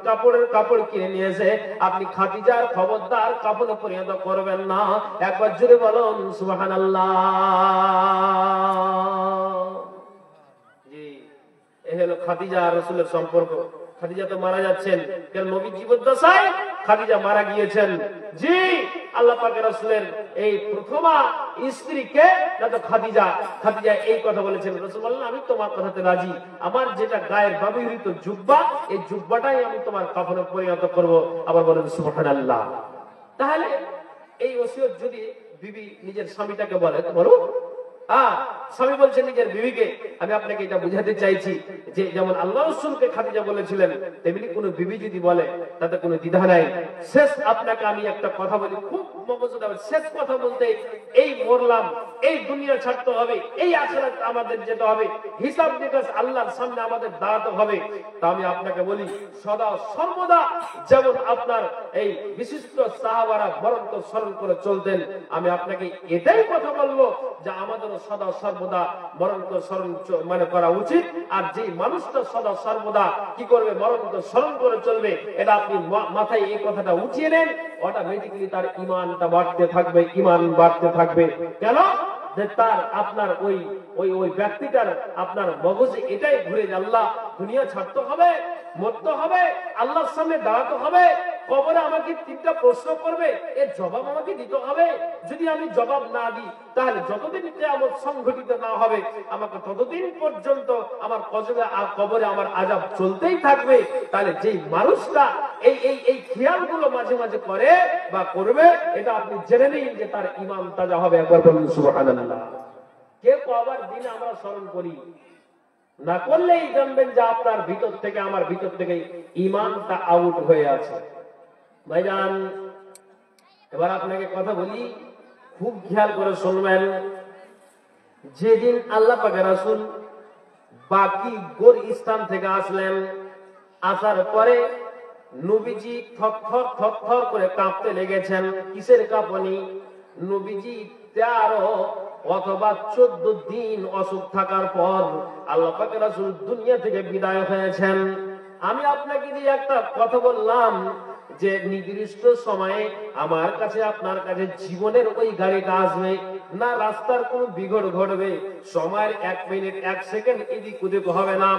কাপড়ের কাপড় কিনে নিয়ে এসে আপনি খাদিজার খবরদার কাপড়ে পরিণত করবেন না। একবার জোরে বলুন সুবহানাল্লাহ। জি, এই হলো খাদিজা আর রাসূলের সম্পর্ক। খাদিজা তো মারা যাচ্ছেন, কেন নবী জীবদ্দশায় খাদিজা মারা গিয়েছেন। জি, আল্লাহ পাকের রাসূলের এই প্রথমা স্ত্রী কে? না তো খাদিজা। খাদিজা এই কথা বলেছেন, রাসূল বললেন, আমি তোমার কথাতে রাজি, আমার যেটা গায়ের ব্যবহৃত জুব্বা, এই জুব্বাটাই আমি তোমার কাফনে পরিণত করব। আবার বলেন সুবহানাল্লাহ। তাহলে এই ওসিয়ত যদি বিবি নিজের স্বামীটাকে বলে, তো বলো স্বামী বলছেন নিজের বিবিকে, আমি আপনাকে এটা বুঝাতে চাইছি যে যেমন আল্লাহ রাসূলকে খাদিজা বলেছিলেন, তেমনি কোন বিবি যদি বলে তাতে কোনো দ্বিধা নাই। শেষ আপনাকে আমি একটা কথা বলি, খুব মগজে দেবেন। শেষ কথা বলতে, এই মরলাম, এই দুনিয়া ছাড়তে হবে, এই আখিরাত আমাদের যেতে হবে, হিসাব নিকাশ আল্লাহর সামনে আমাদের দাঁড়াতে হবে। তা আমি আপনাকে বলি, সদা সর্বদা যেমন আপনার এই বিশিষ্ট সাহাবারা মরণ তো স্মরণ করে চলতেন, আমি আপনাকে এটাই কথা বলবো যে আমাদের সদা সর্বদা মরণ তো স্মরণ মানে করা উচিত। আর যে মানুষটা সদা সর্বদা কি করবে? মরণ তো স্মরণ করে চলবে। এটা আপনি মাথায় এই কথাটা উঠিয়ে নেন, অটোমেটিক্যালি তার ঈমানটা বাড়তে থাকবে, ঈমান বাড়তে থাকবে। কেন? যে তার আপনার ওই ওই ওই ব্যক্তিটার আপনার মগজে এটাই ঘুরে যে আল্লাহ, দুনিয়া ছাড়তে হবে, মরতে হবে, আল্লাহর সামনে দাঁড়াতে হবে, কবরে আমাকে তিনটা প্রশ্ন করবে, এর জবাব আমাকে দিতে হবে। যদি আমি জবাব না দিই, তাহলে যতদিন কিয়ামত সংঘটিত না হবে, আমাকে ততদিন পর্যন্ত আমার কবরে আমার আযাব চলতেই থাকবে। তাহলে যেই মানুষটা এই এই এই খেয়ালগুলো মাঝে মাঝে করে বা করবে, এটা আপনি জেনে নিন যে তার ঈমান তাজা হবে। একবার বলুন সুবহানাল্লাহ। কে কবার দিন আমরা স্মরণ করি না, করলেই জানবেন যে আপনার ভিতর থেকে, আমার ভিতর থেকে ঈমানটা আউট হয়ে আছে। ভাইজান, এবার আপনাকে কথা বলি, খুব খেয়াল করে শুনবেন। যেদিন আল্লাহ পাকের রাসূল বাকি গোরস্থান থেকে আসলেন, আসার পরে নবীজি থরথর করে কাঁপতে লেগেছেন। কিসের কাঁপুনি? নবীজি 13 অথবা 14 দিন অসুখ থাকার পর আল্লাহ পাকের রাসূল দুনিয়া থেকে বিদায় হয়েছেন। আমি আপনাকে যে একটা কথা বললাম যে নির্দিষ্ট সময়ে আমার কাছে আপনার কাছে জীবনের ওই গাড়িটা আসবে না, রাস্তার কোনো বিঘট ঘটবে, সময়ের 1 মিনিট 1 সেকেন্ড এদিক ওদিক হবে না,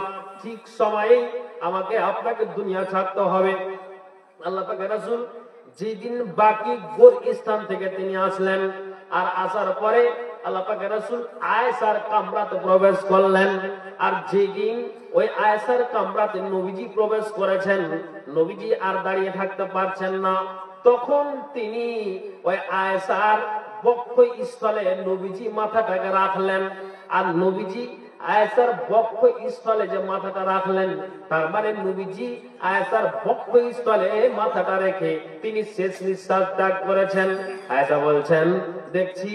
ঠিক সময়ে আমাকে আপনাকে দুনিয়া ছাড়তে হবে। আল্লাহ পাকের রাসূল যেদিন বাকি গোরস্থান থেকে তিনি আসলেন, আর আসার পরে আল্লাহ পাকের রাসূল আয়েশার কামরাতে প্রবেশ করলেন। আর যেদিন ওই আয়েশার কামরাতে নবীজি প্রবেশ করেছেন, নবীজি আর দাঁড়িয়ে থাকতে পারছেন না। তখন তিনি ওই আয়েশার বক্ষস্থলে নবীজি মাথাটাকে রাখলেন। আর নবীজি আয়েশার বক্ষস্থলে যে মাথাটা রাখলেন, তার মানে নবীজি আয়েশার বক্ষস্থলে মাথাটা রেখে তিনি শেষ নিঃশ্বাস ত্যাগ করেছেন। আয়েশা বলছেন, দেখছি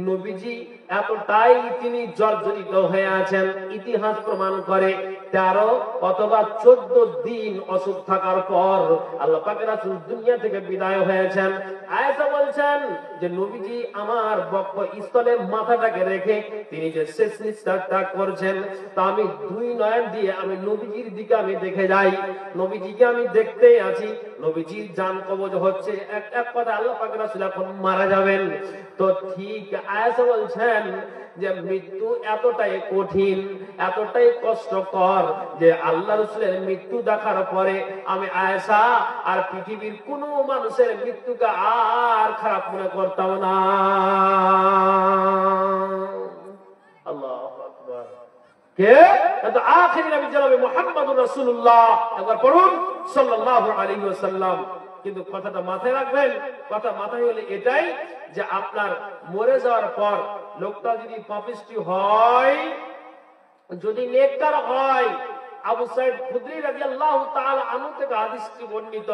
নবীজি এতটাই তিনি জর্জরিত হয়ে আছেন, ইতিহাস প্রমাণ করে 13 অথবা 14 দিন অসুখ থাকার পর আল্লাহ পাকের রাসূল দুনিয়া থেকে বিদায় হয়েছেন। আয়েশা বলছেন যে নবীজি আমার বক্ষস্থলে মাথাটাকে রেখে তিনি যে শেষ নিঃশ্বাস ত্যাগ করছেন, তা আমি দুই নয়ন দিয়ে আমি নবীজির দিকে আমি দেখে যাই, নবীজিকে আমি দেখতে আছি, নবীজির জান কবজ হচ্ছে। এক কথা আল্লাহ পাকের রাসূল এখন মারা যাবেন। তো ঠিক আয়েশা বলছেন যে মৃত্যু এতটাই কঠিন, এতটাই কষ্টকর যে আল্লাহ রাসূলের মৃত্যু দেখার পরে আমি আয়েশা আর পৃথিবীর কোন মানুষের মৃত্যুকে আর খারাপ মনে করতাম না। আল্লাহু আকবার। কে? এটা আখিরি নবী জনাবে মুহাম্মদুর রাসূলুল্লাহ। একবার পড়ুন সাল্লাল্লাহু আলাইহি ওয়াসাল্লাম। কিন্তু কথাটা মাথায় রাখবেন, কথা মাথায় হলে এটাই যে আপনার মরে যাওয়ার পর লোকটা যদি পাপিষ্টি হয়, যদি নেককার হয়, আবু সাঈদ খুদরি রাদিয়াল্লাহু তাআলা আনহু থেকে হাদিসটি বর্ণিত,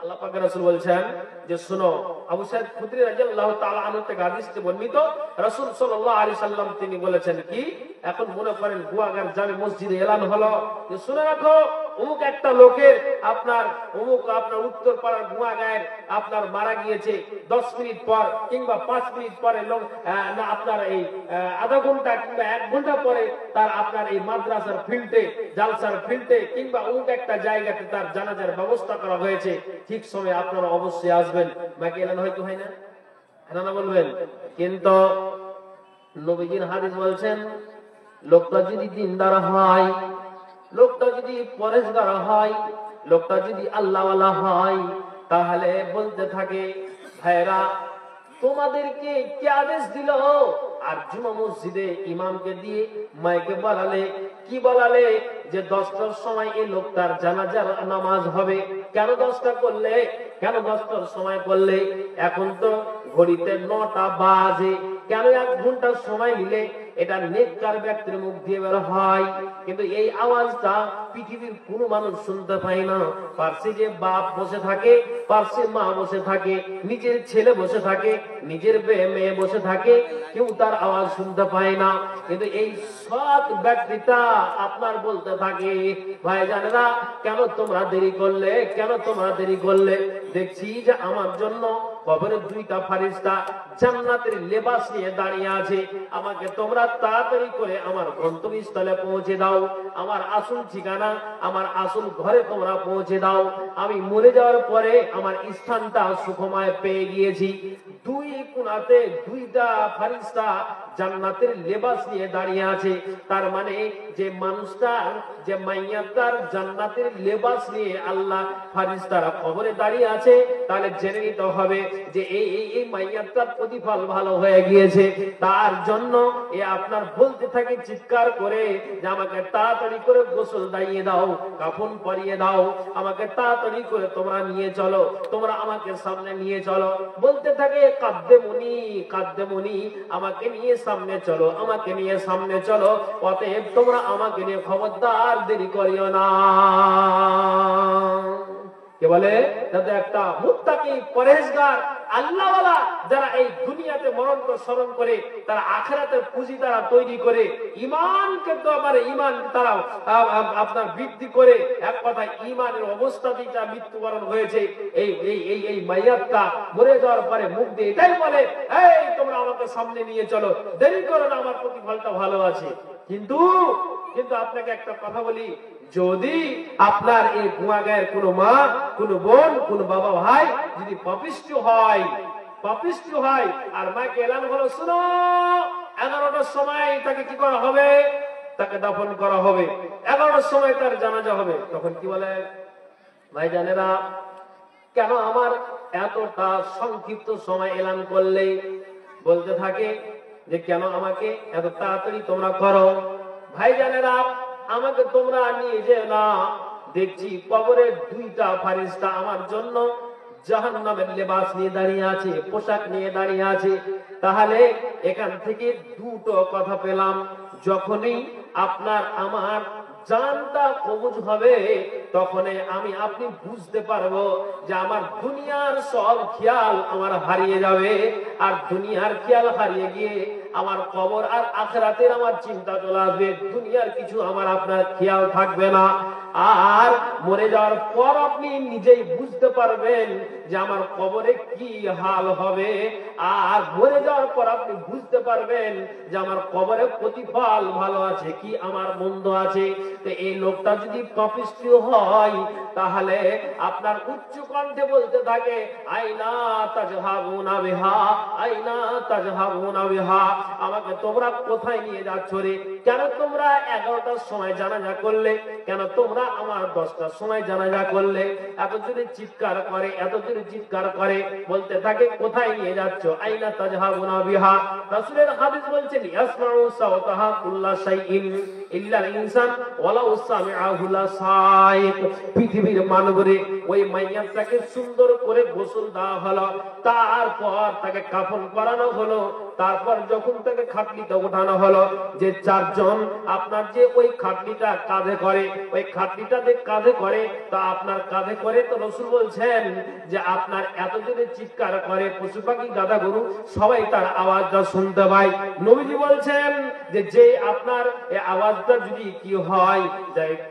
আল্লাহ পাকের রাসূল বলছেন যে শুনো, আবু সাঈদ খুদরি রাদিয়াল্লাহু তাআলা আনহু থেকে হাদিসটি বর্ণিত, রাসূল সাল্লাল্লাহু আলাইহি সাল্লাম তিনি বলেছেন কি, এখন মনে করেন গুয়াগার জামে মসজিদে এলান হলো যে শুনে রাখো অমুক একটা লোকের আপনার উত্তর পাড়ার গুয়াগায়ের আপনার মারা গিয়েছে, 10 মিনিট পর কিংবা 5 মিনিট পরে লোক না আপনার এই আধা ঘন্টা কিংবা 1 ঘন্টা পরে তার আপনার এই মাদ্রাসার ফিল্ডে, জালসার ফিল্ডে কিংবা অমুক একটা জায়গাতে তার জানাজার ব্যবস্থা করা হয়েছে, ঠিক সময় আপনারা অবশ্যই আসবেন। বাকি এলান হয়তো হয় না, হ্যাঁ না বলবেন। কিন্তু নবীজির হাদিস বলছেন লোকটা যদি দিনদার হয়, লোকটা যদি পরেশগার হয়, লোকটা যদি আল্লাহওয়ালা হয়, তাহলে বলতে থাকে ভাইরা তোমাদেরকে কে আদেশ দিল? আর জুমা মসজিদে ইমামকে দিয়ে মাইকে বলালে কি বলালে যে 10টার সময় এই লোকটার জানাজার নামাজ হবে। কেন 10টা করলে, কেন 10টার সময় করলে? এখন তো ঘড়িতে 9টা বাজে, কেন 1 ঘন্টার সময় নিলে? এটা নেককার ব্যক্তির মুখ দিয়ে বের হয়, কিন্তু এই আওয়াজটা পৃথিবীর কোন মানুষ শুনতে পায় না। পার্শ্বে যে বাপ বসে থাকে, পার্শ্বে মা বসে থাকে, নিজের ছেলে বসে থাকে, নিজের মেয়ে বসে থাকে, কেউ তার আওয়াজ শুনতে পায় না। কিন্তু এই সৎ ব্যক্তিটা আপনার বলতে থাকে ভাই জানেরা কেন তোমরা দেরি করলে, কেন তোমরা দেরি করলে? দেখছি যে আমার জন্য কবরের 2টা ফেরেশতা জান্নাতের লেবাস নিয়ে দাঁড়িয়ে আছে, আমাকে তোমরা তাড়াতাড়ি করে আমার গন্তব্যস্থলে পৌঁছে দাও, আমার আসল ঠিকানা, আমার আসল ঘরে তোমরা পৌঁছে দাও। আমি মরে যাওয়ার পরে আমার স্থানটা সুখময় পেয়ে গিয়েছি। 2 কোণাতে 2টা ফেরেশতা জান্নাতের লেবাস নিয়ে দাঁড়িয়ে আছে। তার মানে যে মানুষটার, যে মাইয়াটার জান্নাতের লেবাস নিয়ে আল্লাহ ফেরেশতারা কবরে দাঁড়িয়ে আছে, তাহলে জেনে নিতে হবে যে এই মাইয়াটার প্রতিফল ভালো হয়ে গিয়েছে। তার জন্য এ আপনার বলতে থাকে চিৎকার করে যে আমাকে তাড়াতাড়ি করে গোসল দাইয়ে দাও, কাফন পরিয়ে দাও, আমাকে তাড়াতাড়ি করে তোমরা নিয়ে চলো, তোমরা আমাকে সামনে নিয়ে চলো। বলতে থাকে কাদ্দেমুনি কাদ্দেমুনি, আমাকে নিয়ে সামনে চলো, আমাকে নিয়ে সামনে চলো, অতএব তোমরা আমাকে নিয়ে খবরদার দেরি করিও না। কে বলে? যাতে একটা মুত্তাকি পরহেজগার আল্লাহওয়ালা যারা এই দুনিয়াতে মরণকে স্মরণ করে, তারা আখিরাতের পুঁজি তারা তৈরি করে, ঈমানকে তো আবার ঈমান তারা আপনার বৃদ্ধি করে, এক কথায় ঈমানের অবস্থাতেই যা মৃত্যুবরণ হয়েছে। এই মাইয়াতটা মরে যাওয়ার পরে মুখ দিয়ে এটাই বলে, এই তোমরা আমাকে সামনে নিয়ে চলো, দেরি করো না, আমার প্রতিফলটা ভালো আছে। কিন্তু আপনাকে একটা কথা বলি, যদি আপনার এই গুয়াগায়ের কোন মা, কোন বোন, কোন বাবা ভাই যদি পাপিষ্ঠ হয় আর মাকে এলান হলো শুনো 11টার সময় তাকে কি করা হবে? তাকে দাফন করা হবে, 11টার সময় তার জানাজা হবে। তখন কি বলে? ভাই জানেরা কেন আমার এতটা সংক্ষিপ্ত সময় এলান করলে? বলতে থাকে যে কেন আমাকে এত তাড়াতাড়ি তোমরা করো। ভাইজানেরা, আমাকে তোমরা নিয়ে যে না, দেখছি কবরের দুইটা ফারিস্তা আমার জন্য জাহান্নামের লেবাস নিয়ে দাঁড়িয়ে আছে, পোশাক নিয়ে দাঁড়িয়ে আছে। তাহলে এখান থেকে দুটো কথা পেলাম, যখনই আপনার আমার জানটা কবজ হবে তখনই আমি আপনি বুঝতে পারবো যে আমার দুনিয়ার সব খেয়াল আমার হারিয়ে যাবে, আর দুনিয়ার খেয়াল হারিয়ে গিয়ে আমার কবর আর আখিরাতের আমার চিন্তা চলে আসবে, দুনিয়ার কিছু আমার আপনার খেয়াল থাকবে না। আর মরে যাওয়ার পর আপনি নিজেই বুঝতে পারবেন যে আমার কবরে কি হাল হবে, আর মরে যাওয়ার পর আপনি বুঝতে পারবেন যে আমার কবরে প্রতিফল ভালো আছে কি আমার মন্দ আছে। তো এই লোকটা যদি পাপিষ্টি হয় তাহলে আপনার উচ্চ কণ্ঠে বলতে থাকে, আইনা তাজহাবুনা বিহা, আইনা তাজহাবুনা বিহা, আমাকে তোমরা কোথায় নিয়ে যাচ্ছ রে? কেন তোমরা 11টার সময় জানাজা করলে? কেন তোমরা আমার 10টার সময় জানাজা করলে? এত জোরে চিৎকার করে, এত জোরে চিৎকার করে, বলতে থাকে কোথায় নিয়ে যাচ্ছ? আইনা তাজহাবুনা বিহা। রাসূলের হাদিস বলছেন, ইয়াসমাউ সাওতাহা কুল্লা শাইইন ইল্লাল ইনসান ওয়ালাউ সামিআহু লাসাইক। পৃথিবীর মানবরে ওই মাইয়াতটাকে সুন্দর করে গোসল দেওয়া হলো, তারপর তাকে কাফন পরানো হলো, তারপর যখন তাকে খাটলিতে ওঠানো হলো, যে চারজন আপনার যে ওই খাটলিটা কাঁধে করে, ওই খাটলিটা যে কাঁধে করে, তা আপনার কাঁধে করে, তো রাসূল বলছেন যে আপনার এত জোরে চিৎকার করে পশু পাখি গাধা গরু সবাই তার আওয়াজটা শুনতে পায়। নবীজি বলছেন যে আপনার এই আওয়াজটা যদি কি হয়,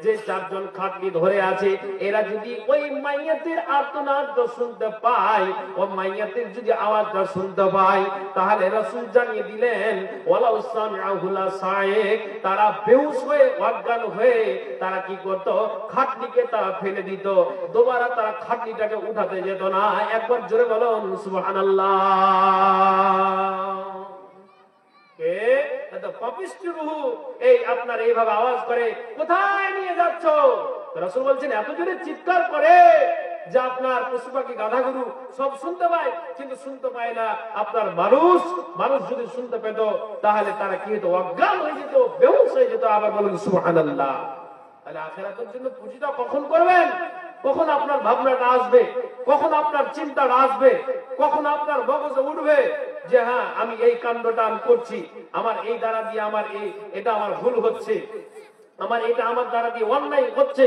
যে চারজন খাটলি ধরে আছে এরা যদি ওই মাইয়াতের আর্তনাদটা শুনতে পায়, ও মাইয়াতের যদি আওয়াজটা শুনতে পায়, তাহলে রাসূল জানিয়ে দিলেন ওয়ালাউ সামিআহু লাসাইক, তারা বেহুশ হয়ে অজ্ঞান হয়ে তারা কি করত? খাটলিকে তারা ফেলে দিত, দুবারা তারা খাটলিটাকে উঠাতে যেত না। একবার জোরে বলুন সুবহানাল্লাহ। এই আপনার এইভাবে আওয়াজ করে, কোথায় নিয়ে যাচ্ছ? রাসূল বলছেন এত জোরে চিৎকার করে যে আপনার পশু পাখি গাধা গরু সব শুনতে পায়, কিন্তু শুনতে পায় না আপনার মানুষ যদি শুনতে পেত তাহলে তারা কি হতো? অজ্ঞান হয়ে যেত, বেহুশ হয়ে যেত। আবার বলুন সুবহানাল্লাহ। তাহলে আখিরাতের জন্য পুঁজিটা কখন করবেন? কখন আপনার ভাবনাটা আসবে, কখন আপনার চিন্তাটা আসবে, কখন আপনার মগজে উঠবে যে হ্যাঁ আমি এই কাণ্ডটা আমি করছি, আমার এই দ্বারা দিয়ে আমার এটা আমার ভুল হচ্ছে, আমার এটা আমার দ্বারা দিয়ে অন্যায় হচ্ছে,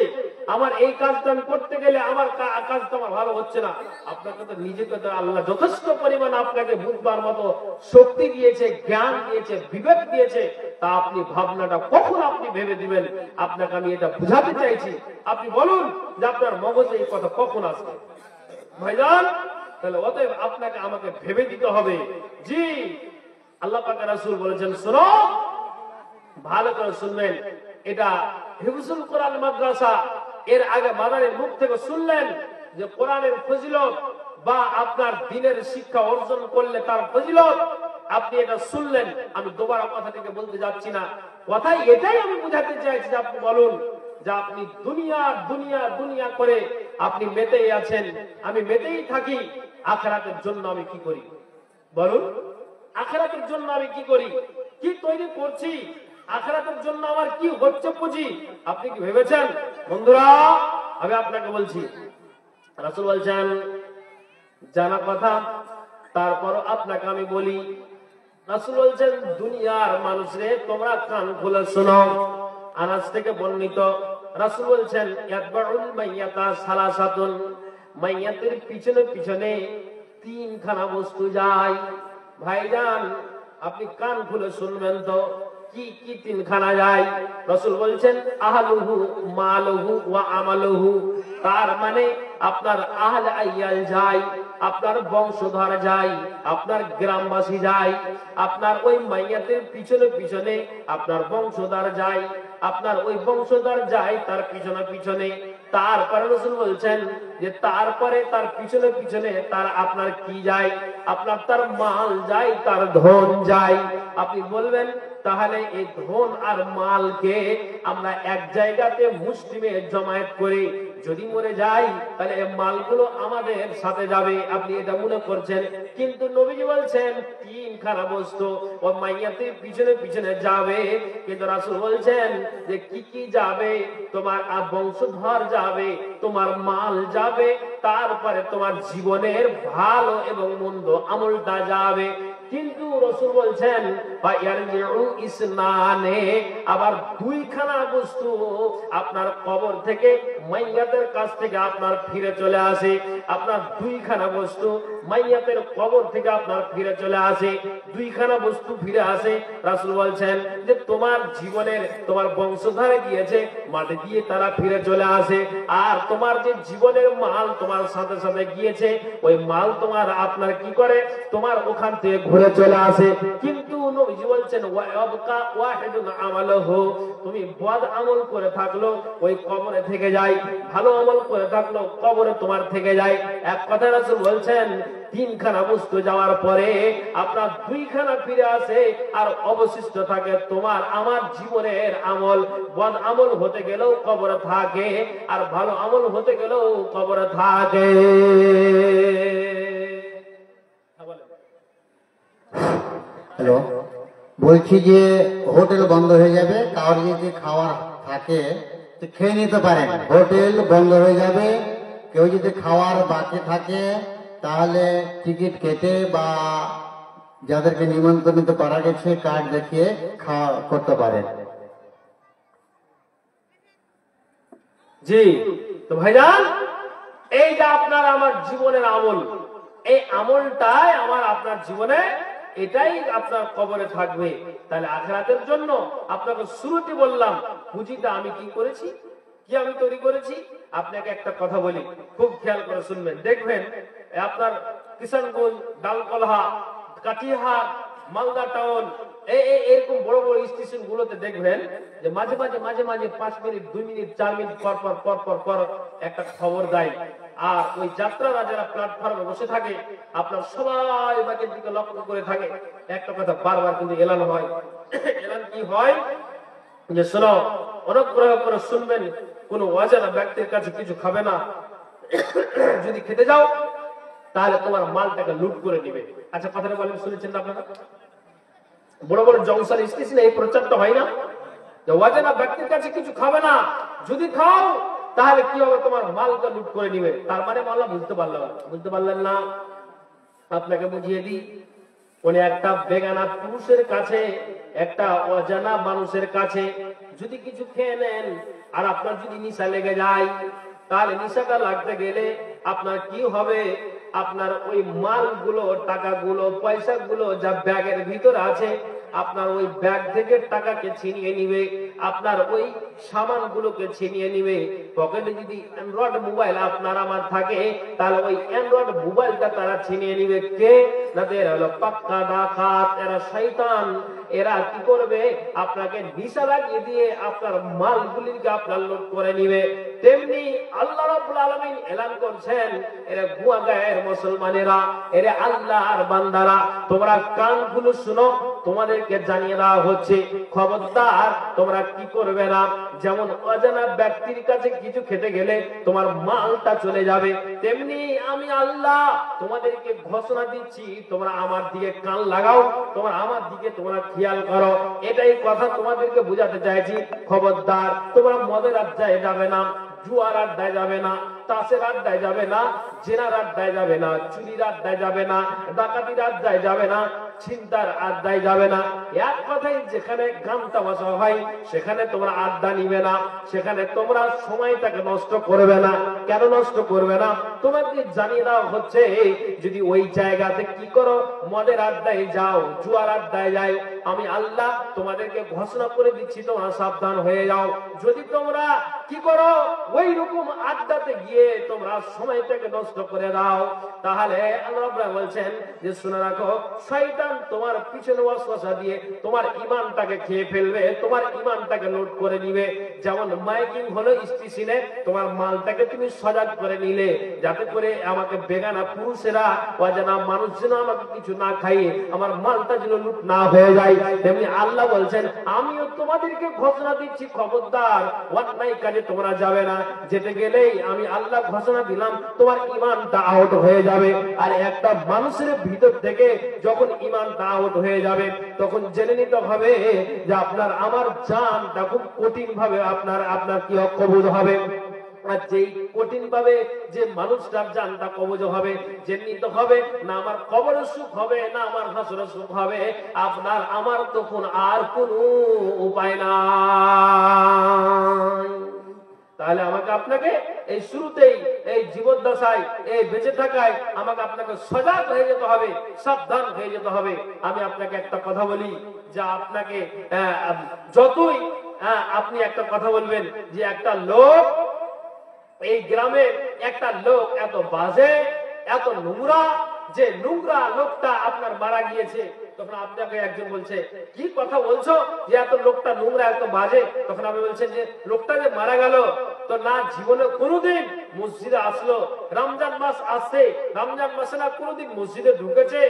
আমার এই কাজটা আমি করতে গেলে আমার কাজটা আমার ভালো হচ্ছে না। আপনাকে তো নিজেকে তো আল্লাহ যথেষ্ট পরিমাণ আপনাকে বুঝবার মতো শক্তি দিয়েছে, জ্ঞান দিয়েছে, বিবেক দিয়েছে, তা আপনি ভাবনাটা কখন আপনি ভেবে দিবেন? আপনাকে আমি এটা বুঝাতে চাইছি, আপনি বলুন যে আপনার মগজে এই কথা কখন আসবে ভাইজান? তাহলে অতএব আপনাকে আমাকে ভেবে দিতে হবে। জি, আল্লাহ পাক রাসূল বলেছেন, শোনো ভালো করে শুনবেন, এটা হিফজুল কোরআন মাদ্রাসা। এর আগে মাদারের মুখ থেকে শুনলেন যে কোরআনের ফজিলত বা আপনার দ্বীনের শিক্ষা অর্জন করলে তার ফজিলত, আপনি এটা শুনলেন। আমি দুবারা কথাটিকে বলতে যাচ্ছি না, কথাই এটাই আমি বুঝাতে চাইছি যে আপনি বলুন যে আপনি দুনিয়া দুনিয়া দুনিয়া করে আপনি মেতেই আছেন, আমি মেতেই থাকি, আখিরাতের জন্য আমি কি করি বলুন? আখিরাতের জন্য আমি কি করি, কি তৈরি করছি, আখিরাতের জন্য আমার কি হচ্ছে পুঁজি, আপনি কি ভেবেছেন? বন্ধুরা, আমি আপনাকে বলছি, রাসূল বলছেন জানা কথা, তারপর আপনাকে আমি বলি। রাসূল বলছেন দুনিয়ার মানুষরে তোমরা কান খুলে শোনো। আনাস থেকে বর্ণিত, রাসূল বলছেন ইয়াতবাউল মাইয়াতা সালাসাতুন, মাইয়াতের পিছনে পিছনে তিনখানা বস্তু যায়। ভাইজান আপনি কান খুলে শুনবেন তো, কি কি তিনখানা যায়? রাসূল বলছেন আহলুহু মালুহু ওয়া আমালুহু, তার মানে আপনার আহলে আইয়াল যায়, আপনার বংশধর যায়, আপনার গ্রামবাসী যায়, আপনার ওই মাইয়াতের পিছনে পিছনে আপনার বংশধর যায়, আপনার ওই বংশধর যায় তার পিছনে পিছনে। তারপরে রাসূল বলছেন যে তারপরে তার পিছনে পিছনে তার আপনার কি যায়? আপনার তার মাল যায়, তার ধন যায়। আপনি বলবেন তাহলে এই ধন আর মালকে আমরা এক জায়গাতে মুষ্টিমে জমায়েত করি, যদি মরে যাই তাহলে এই মালগুলো আমাদের সাথে যাবে, আপনি এটা মনে করছেন। কিন্তু নবীজি বলছেন তিনখানা বস্তু ও মাইয়াতের পিছনে পিছনে যাবে, কিন্তু রাসূল বলছেন যে কি কি যাবে, তোমার বংশধর যাবে, তোমার মাল যাবে, তারপরে তোমার জীবনের ভালো এবং মন্দ আমলটা যাবে। কিন্তু রাসূল বলছেন ইসনানে, আবার দুইখানা বস্তু আপনার কবর থেকে মাইয়াতের কাছ থেকে আপনার ফিরে চলে আসে। আপনার দুইখানা বস্তু মাইয়াতের কবর থেকে আপনার ফিরে চলে আসে, দুইখানা বস্তু ফিরে আসে। রাসূল বলছেন যে তোমার জীবনের তোমার বংশধরে গিয়েছে, মাটি দিয়ে তারা ফিরে চলে আসে, আর তোমার যে জীবনের মাল তোমার সাথে সাথে গিয়েছে, ওই মাল তোমার আপনার কি করে, তোমার ওখান থেকে ঘুরে চলে আসে। কিন্তু নবীজি বলছেন ওয়ায়াবকা ওয়াহিদুন আমালুহু, তুমি বদ আমল করে থাকলো ওই কবরে থেকে যায়, ভালো আমল করে থাকলো কবরে তোমার থেকে যায়। এক কথা রাসূল বলছেন তিনখানা বস্তু যাওয়ার পরে আপনার দুইখানা ফিরে আসে, আর অবশিষ্ট থাকে তোমার আমার জীবনের আমল। বদ আমল হতে গেলেও কবরে থাকে, আর ভালো আমল হতে গেলেও কবরে থাকে। হ্যালো, বলছি যে হোটেল বন্ধ হয়ে যাবে, কারোর যদি খাওয়ার থাকে তো খেয়ে নিতে পারেন। হোটেল বন্ধ হয়ে যাবে, কেউ যদি খাওয়ার বাকি থাকে তাহলে টিকিট কেটে বা যাদেরকে নিমন্ত্রণিত করা গেছে কার্ড দেখিয়ে খাওয়া করতে পারেন। জি, তো ভাইজান এই যে আপনার আমার জীবনের আমল, এই আমলটাই আমার আপনার জীবনে, এটাই আপনার কবরে থাকবে। তাহলে আখিরাতের জন্য আপনাকে শুরুতে বললাম পুঁজিটা আমি কি করেছি, কি আমি তৈরি করেছি। আপনাকে একটা কথা বলি, খুব খেয়াল করে শুনবেন, দেখবেন আপনার কিষানগঞ্জ, ডালকলহা, কাটিহার, মালদা টাউন, এরকম বড় বড় স্টেশন গুলোতে দেখবেন যে মাঝে মাঝে মাঝে মাঝে 5 মিনিট 2 মিনিট 4 মিনিট পর পর পর পর পর একটা খবর দেয়। আর ওই যাত্রারা যারা প্ল্যাটফর্মে বসে থাকে, আপনার সবাই বাকের দিকে লক্ষ্য করে থাকে, একটা কথা বারবার কিন্তু এলান হয়। এলান কি হয় যে শোনো, অনুগ্রহ করে শুনবেন, কোন অজানা ব্যক্তির কাছে কিছু খাবে না, যদি খেতে যাও তাহলে তোমার মালটাকে লুট করে নিবে। আচ্ছা কথাটা বলেন, শুনেছেন না আপনারা? বড় বড় জংশন স্টেশনে এই প্রচারটা হয় না যে অজানা ব্যক্তির কাছে কিছু খাবে না, যদি খাও তাহলে কি হবে, তোমার মালটা লুট করে নিবে। তার মানে মাল্লা বুঝতে পারলেন না? আপনাকে বুঝিয়ে দিই, কোন একটা বেগানা পুরুষের কাছে, একটা অজানা মানুষের কাছে যদি কিছু খেয়ে নেন, আর আপনার যদি নিশা লেগে যায়, তাহলে নিশাটা লাগতে গেলে আপনার কি হবে, আপনার ওই মালগুলো, টাকাগুলো, পয়সাগুলো যা ব্যাগের ভিতর আছে, আপনার ওই ব্যাগ থেকে টাকাকে ছিনিয়ে নিবে, আপনার ওই সামানগুলোকে ছিনিয়ে নিবে। পকেটে যদি অ্যান্ড্রয়েড মোবাইল আপনার আমার থাকে, তাহলে ওই অ্যান্ড্রয়েড মোবাইলটা তারা ছিনিয়ে নিবে। কে? না, এরা হলো পাক্কা ডাকাত, এরা শয়তান। এরা কি করবে, আপনাকে নিশা লাগিয়ে দিয়ে আপনার মালগুলিকে আপনার লুট করে নিবে। তেমনি আল্লাহ রাব্বুল আলামিন এলান করছেন, এরা গুনাহগার মুসলমানেরা, এরা আল্লাহর বান্দারা, তোমরা কানগুলো শুনো, তোমাদেরকে জানিয়ে দেওয়া হচ্ছে খবরদার তোমরা কি করবে না। যেমন অজানা ব্যক্তির কাছে কিছু খেতে গেলে তোমার মালটা চলে যাবে, তেমনি আমি আল্লাহ তোমাদেরকে ঘোষণা দিচ্ছি, তোমরা আমার দিকে কান লাগাও, তোমরা আমার দিকে তোমরা খেয়াল করো। এটাই কথা তোমাদেরকে বোঝাতে চাইছি। খবরদার তোমরা মদের আড্ডায় যাবে না, জুয়ার আড্ডায় যাবে না, তাসের আড্ডায় যাবে না, জেনার আড্ডায় যাবে না, চুরির আড্ডায় যাবে না, ডাকাতির আড্ডায় যাবে না, চিন্তার আড্ডায় যাবে না। এক কথাই যেখানে গান তামাশা হয় সেখানে তোমরা আড্ডা নিবে না, সেখানে তোমরা সময়টাকে নষ্ট করবে না। কেন নষ্ট করবে না? তোমাকে জানিয়ে দেওয়া হচ্ছে, যদি ওই জায়গাতে কি করো, মদের আড্ডায় যাও, জুয়ার আড্ডায় যাও, আমি আল্লাহ তোমাদেরকে ঘোষণা করে দিচ্ছি তোমরা সাবধান হয়ে যাও। যদি তোমরা কি করো, ওই রকম আড্ডাতে গিয়ে দিয়ে তোমরা সময়টাকে নষ্ট করে দাও, তাহলে আল্লাহ রাব্বুল বলছেন যে শুনে রাখো, শয়তান তোমার পিছনে ওয়াসওয়াসা দিয়ে তোমার ঈমানটাকে খেয়ে ফেলবে, তোমার ঈমানটাকে লুট করে নিবে। যেমন মাইকিং হলো স্টেশনে, তোমার মালটাকে তুমি সজাগ করে নিলে যাতে করে আমাকে বেগানা পুরুষেরা অজানা মানুষ যেন আমাকে কিছু না খাইয়ে আমার মালটা যেন লুট না হয়ে যায়। তেমনি আল্লাহ বলছেন আমিও তোমাদেরকে ঘোষণা দিচ্ছি, খবরদার অন্যায় কাজে তোমরা যাবে না, যেতে গেলেই আমি আল্লাহ ঘোষণা দিলাম তোমার ঈমানটা আহত হয়ে যাবে। আর একটা মানুষের ভিতর থেকে যখন ঈমানটা আহত হয়ে যাবে তখন জেনে নিতে হবে যে আপনার আমার জানটা খুব কঠিন ভাবে আপনার কি কবজ হবে। আর যেই কঠিন ভাবে যে মানুষটার জানটা কবজ হবে, জেনে নিতে হবে না আমার কবরের সুখ হবে না আমার হাসরের সুখ হবে, আপনার আমার তখন আর কোনো উপায় নাই। তাহলে আমাকে আপনাকে এই শুরুতেই এই জীবদ্দশায় এই বেঁচে থাকায় আমাকে আপনাকে সজাগ হয়ে যেতে হবে, সাবধান হয়ে যেতে হবে। আমি আপনাকে একটা কথা বলি, যা আপনাকে যতই আপনি একটা কথা বলবেন যে একটা লোক, এই গ্রামের একটা লোক এত বাজে এত নোংরা, যে নোংরা লোকটা আপনার মারা গিয়েছে, তখন আপনাকে একজন বলছে কি কথা বলছো যে এত লোকটা নোংরা এত বাজে, তখন আপনি বলছেন যে লোকটা যে মারা গেল তো না জীবনে কোনোদিন মসজিদে আসলো, রমজান মাস আসছে রমজান মাসে না কোনোদিন মসজিদে ঢুকেছে,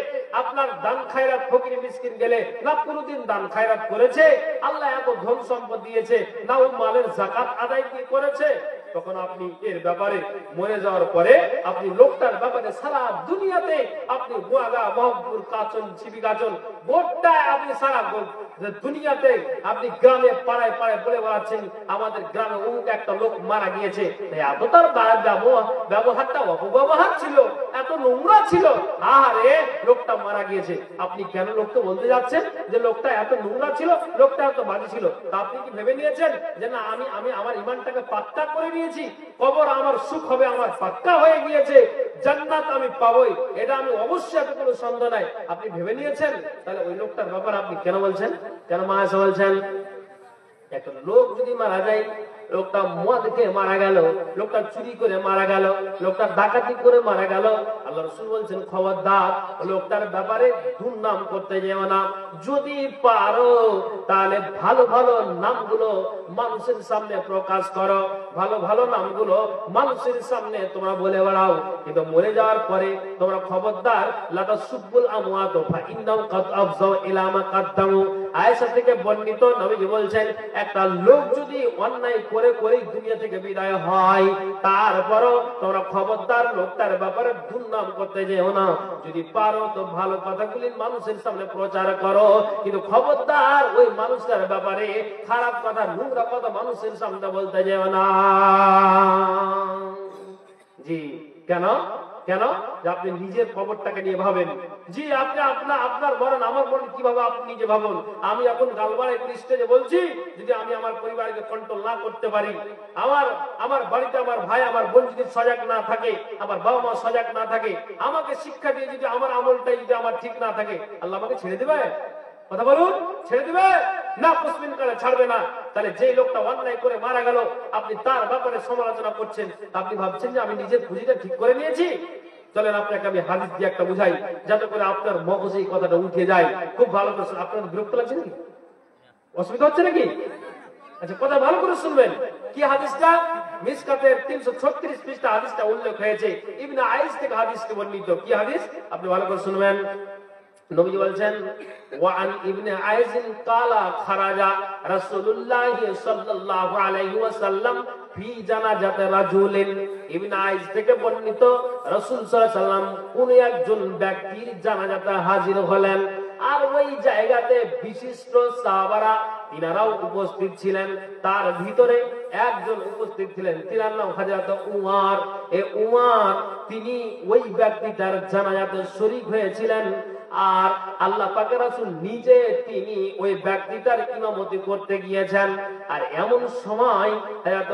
আপনার দান খায়রাত ফকির মিসকিন গেলে না কোনোদিন দান খায়রাত করেছে, আল্লাহ এত ধন সম্পদ দিয়েছে না ও মালের যাকাত আদায় কি করেছে, তখন আপনি এর ব্যাপারে মরে যাওয়ার পরে আপনি লোকটার ব্যাপারে সারা দুনিয়াতে আপনি গোয়াগা মহব্বুর কাচন ছিবি কাচন গোটায় আপনি সারা দুনিয়াতে আপনি গ্রামে পাড়ায় পাড়ায় বলে বেড়াচ্ছেন আমাদের গ্রামে অমুক একটা লোক মারা গিয়েছে, এত তার ব্যবহারটা অপব্যবহার ছিল, এত নোংরা ছিল, আরে লোকটা মারা গিয়েছে। আপনি কেন লোককে বলতে যাচ্ছেন যে লোকটা এত নোংরা ছিল, লোকটা এত বাজে ছিল? তা আপনি কি ভেবে নিয়েছেন যে না আমি আমার ঈমানটাকে পাক্কা করে নিয়েছি, কবর আমার সুখ হবে আমার পাক্কা হয়ে গিয়েছে, জান্নাত আমি পাবোই, এটা আমি অবশ্যই, এত কোনো সন্দেহ নাই, আপনি ভেবে নিয়েছেন? তাহলে ওই লোকটার ব্যাপারে আপনি কেন বলছেন, কেন মায়াসা বলছেন? একটা লোক যদি মারা যায়, লোকটা মদ খেয়ে মারা গেল, লোকটা চুরি করে মারা গেল, লোকটা ডাকাতি করে মারা গেল, আল্লাহ রাসূল বলছেন খবরদার লোকটার ব্যাপারে দুর্নাম করতে যেও না, যদি পারো তাহলে ভালো ভালো নামগুলো মানুষের সামনে প্রকাশ করো, ভালো ভালো নামগুলো মানুষের সামনে তোমরা বলে বেড়াও, কিন্তু মরে যাওয়ার পরে তোমরা খবরদার লা তাসুব্বুল আমওয়াত ফা ইন্নাহুম কাদ আফজাউ ইলা মা কাদ্দামু। আয়েশা থেকে বর্ণিত, নবীজি বলছেন একটা লোক যদি অন্যায় করে করে দুনিয়া থেকে বিদায় হয়, তারপরও তোমরা খবরদার লোকটার ব্যাপারে দুর্নাম করতে যেও না, যদি পারো তো ভালো কথাগুলি মানুষের সামনে প্রচার করো, কিন্তু খবরদার ওই মানুষটার ব্যাপারে খারাপ কথা নোংরা কথা মানুষের সামনে বলতে যেও না। জি কেন কেন? যে আপনি নিজের খবরটাকে নিয়ে ভাবেন। জি আপনি আপনার বলেন, আমার বলেন কিভাবে আপনি নিজে ভাবুন। আমি এখন গালবাড়ায় স্টেজে বলছি, যদি আমি আমার পরিবারকে কন্ট্রোল না করতে পারি, আমার বাড়িতে আমার ভাই আমার বোন যদি সজাগ না থাকে, আমার বাবা মা সজাগ না থাকে, আমাকে শিক্ষা দিয়ে যদি আমার আমলটাই যদি আমার ঠিক না থাকে, আল্লাহ আমাকে ছেড়ে দেবে? কথা বলুন, ছেড়ে দিবে না? কুসমিন কালে ছাড়বে না। তাহলে যে লোকটা অন্যায় করে মারা গেল, আপনি তার ব্যাপারে সমালোচনা করছেন, আপনি ভাবছেন যে আমি নিজের পুঁজিটা ঠিক করে নিয়েছি? চলেন আপনাকে আমি হাদিস দিয়ে একটা বুঝাই, যাতে করে আপনার মগজে এই কথাটা উঠে যায়। খুব ভালো করে আপনার বিরক্ত লাগছে নাকি? অসুবিধা হচ্ছে নাকি? আচ্ছা কথা ভালো করে শুনবেন। কি হাদিসটা? মিসকাতের 336 পৃষ্ঠা হাদিসটা উল্লেখ হয়েছে, ইবনে আইস থেকে হাদিসটি বর্ণিত। কি হাদিস? আপনি ভালো করে শুনবেন। নবীজি বলছেন ওয়ান ইবনে আইস ক্বালা খারাজা রাসূলুল্লাহ সাল্লাল্লাহু আলাইহি ওয়াসাল্লাম ফি জানাজাতি রাজুলিন। ইবনে আইস থেকে বর্ণিত, রাসূল সাল্লাল্লাহু আলাইহি ওয়াসাল্লাম কোন একজন ব্যক্তির জানাজাতে হাজির হলেন, আর ওই জায়গাতে বিশিষ্ট সাহাবারা তিনারাও উপস্থিত ছিলেন। তার ভিতরে একজন উপস্থিত ছিলেন, তিনার নাম হযরত উমর। এই উমর তিনি ওই ব্যক্তিটার জানাজাতে শরীক হয়েছিলেন, আর আল্লাহ পাকের রাসূল নিজে তিনি ওই ব্যক্তিটার ইমামতি করতে গিয়েছেন। আর এমন সময় হযরত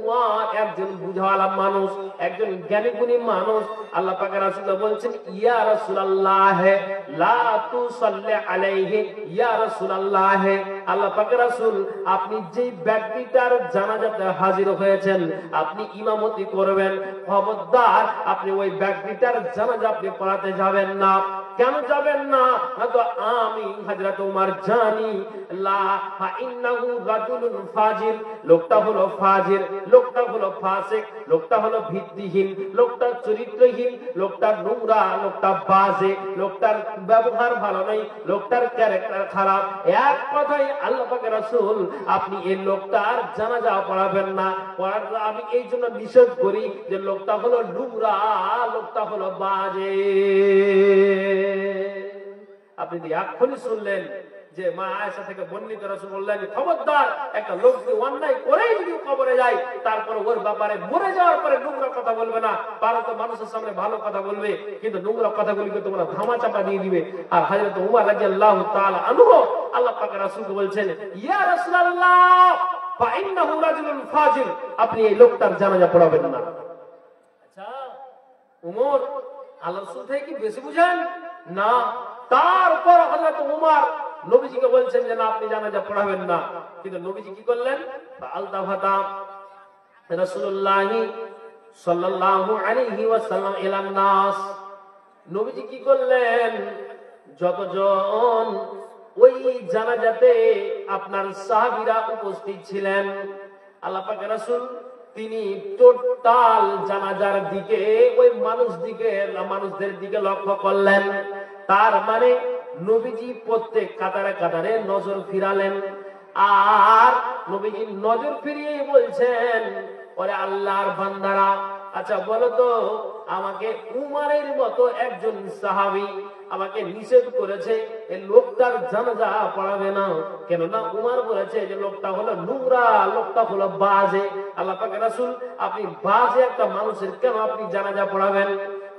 উমর একজন বুঝাওয়ালা মানুষ, একজন জ্ঞানী গুণী মানুষ। আল্লাহ পাকের রাসূল বলছেন, ইয়া রাসূলুল্লাহ লা তুসাল্লি আলাইহি, ইয়া রাসূলুল্লাহ, আল্লাহ পাকের রাসূল আপনি যেই ব্যক্তিটার জানাজাতে হাজির হয়েছেন, আপনি ইমামতি করবেন, খবরদার আপনি ওই ব্যক্তিটার জানাজা আপনি পড়াতে যাবেন না। কেন যাবেন না? তো আমি হযরত উমর জানি, লা ইন্নাহু রাজুলুন ফাজির, লোকটা হলো ফাজির, লোকটা হলো ফাসিক, লোকটা হলো ভিত্তিহীন, লোকটা চরিত্রহীন, লোকটা নোংরা, লোকটা বাজে, লোকটার ব্যবহার ভালো নয়, লোকটার ক্যারেক্টার খারাপ। এক কথায় আল্লাহ পাকের রাসূল আপনি এই লোকটার জানাজা পড়াবেন না। আমি এই জন্য নিষেধ করি যে লোকটা হলো নোংরা, লোকটা হলো বাজে। আপনি এখনই শুনলেন যে মা আয়েশা থেকে বর্ণিত, রাসূল বললেন, খবরদার একটা লোক যদি অন্যায় করেই যদি কবরে যায়, তারপরে ওর ব্যাপারে মরে যাওয়ার পরে নোংরা কথা বলবে না। পারো তো মানুষের সামনে ভালো কথা বলবে, কিন্তু নোংরা কথাগুলিকে তোমরা ধামাচাপা দিয়ে দিবে। আর হযরত উমর রাদিয়াল্লাহু তাআলা আনহু আল্লাহ পাকের রাসূলকে বলছেন, ইয়া রাসূলুল্লাহ ফা ইন্নাহু রাজুলুন ফাজির, আপনি এই লোকটার জানাজা পড়াবেন না। আচ্ছা উমর আল্লাহর রাসূল থেকে কি বেশি বুঝেন? না। তারপর হযরত উমর নবীজিকে বলছেন যে না, আপনি জানাজা পড়াবেন না। কিন্তু নবীজি কি করলেন? আলতাফাতা রাসূলুল্লাহ সাল্লাল্লাহু আলাইহি ওয়াসাল্লাম ইলান নাস, নবীজি কি করলেন? যতজন ওই জানাজাতে আপনার সাহাবীরা উপস্থিত ছিলেন, আল্লাহ পাকের রাসূল তিনি টোটাল জানাজার দিকে, ওই মানুষদের দিকে লক্ষ্য করলেন। তার মানে নবীজি প্রত্যেক কাতারে কাতারে নজর ফিরালেন, আর নবীজি নজর ফিরিয়ে বলছেন, ওরে আল্লাহর বান্দারা, আচ্ছা বলো তো, আমাকে উমরের মতো একজন সাহাবী আমাকে নিষেধ করেছে এই লোকটার জানাজা পড়াবে না। কেননা উমর বলেছে যে লোকটা হলো নোংরা, লোকটা হলো বাজে। আল্লাহ পাকের রাসূল আপনি বাজে একটা মানুষের কেন আপনি জানাজা পড়াবেন?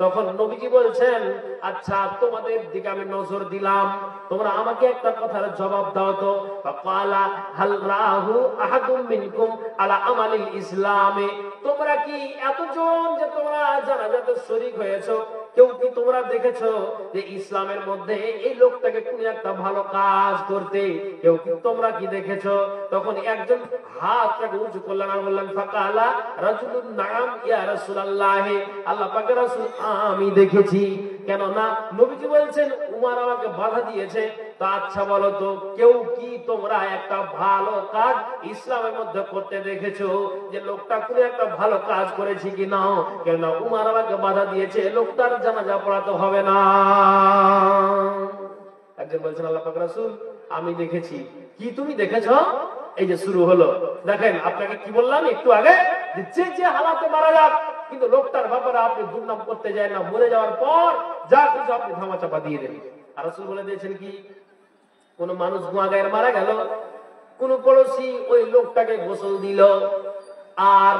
তখন নবীজি বলছেন, আচ্ছা তোমাদের দিকে আমি নজর দিলাম, তোমরা আমাকে একটা কথার জবাব দাও তো। ফাকালা হাল রাহু আহাদুম মিনকুম আলা আমালিল ইসলামে, তোমরা কি এতজন যে তোমরা জানাজাতে শরীক হয়েছো, কেউ কি তোমরা দেখেছো যে ইসলামের মধ্যে এই লোকটাকে কোন একটা ভালো কাজ করতে? কেউ কি তোমরা কি দেখেছো? তখন একজন হাতটাকে উঁচু করলেন আর বললেন, ফাকালা রাজুলুন নাম ইয়া রাসূলুল্লাহ, আল্লাহ পাকের রাসূল আমি দেখেছি। কেন না নবীজি বলছেন উমর আমাকে বাধা দিয়েছে। তা আচ্ছা বলো তো, কেউ কি তোমরা একটা ভালো কাজ ইসলামের মধ্যে করতে দেখেছো যে লোকটা কোন একটা ভালো কাজ করেছে কি না? কেন উমর আমাকে বাধা দিয়েছে, লোকটার জানাজা পড়াতে হবে না। একজন বলছেন, আল্লাহ পাক রাসূল আমি দেখেছি। কি তুমি দেখেছো? এই যে শুরু হলো। দেখেন আপনাকে কি বললাম একটু আগে, যে যে হালাতে মারা যাক, কিন্তু লোকটার ব্যাপারে আপনি দুর্নাম করতে যায় না। মরে যাওয়ার পর যা কিছু আপনি ধামাচাপা দিয়ে দেন। আর রাসূল বলে দিয়েছেন কি, কোন মানুষ গুনাহগার মারা গেল, কোন পড়োশি ওই লোকটাকে গোসল দিল, আর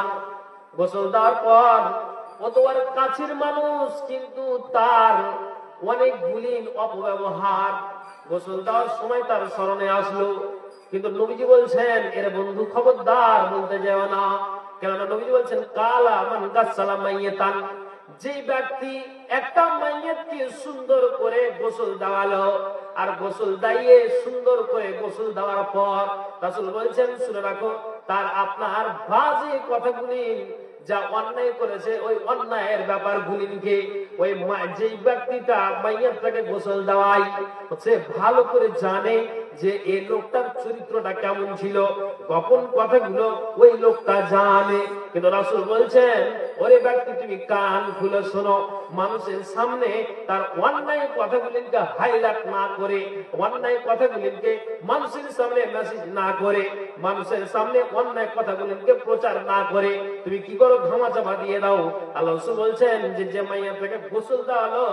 গোসল দেওয়ার পর অতবার কাছের মানুষ কিন্তু তার অনেকগুলি অপব্যবহার গোসল দেওয়ার সময় তার স্মরণে আসলো, কিন্তু নবীজি বলছেন এর বন্ধু খবরদার বলতে যাও না। কেননা নবীজি বলছেন, কালা মান গাসসালা মাইয়াতান, যে ব্যক্তি একটা মাইয়াতকে সুন্দর করে গোসল দেওয়ালো, আর গোসল দাইয়ে সুন্দর করে গোসল দেওয়ার পর রাসূল বলছেন শুনে রাখো, তার আপনার বাজে কথাগুলি যা অন্যায় করেছে ওই অন্যায়ের ব্যাপার গুলিকে ওই যেই ব্যক্তিটা মাইয়াতটাকে গোসল দেওয়াই হচ্ছে ভালো করে জানে যে এই লোকটার চরিত্রটা কেমন ছিল, গোপন কথাগুলো ওই লোকটা জানে। কিন্তু রাসূল বলছেন, ওরে ব্যক্তি তুমি কান খুলে শোনো, মানুষের সামনে তার অন্যায় কথাগুলিকে হাইলাইট না করে, অন্যায় কথাগুলিকে মানুষের সামনে মেসেজ না করে, মানুষের সামনে অন্যায় কথাগুলিকে প্রচার না করে তুমি কি করো, ধামাচাপা দিয়ে দাও। আল্লাহ রাসূল বলছেন যে যে মাইয়াটাকে গোসল দেওয়ালো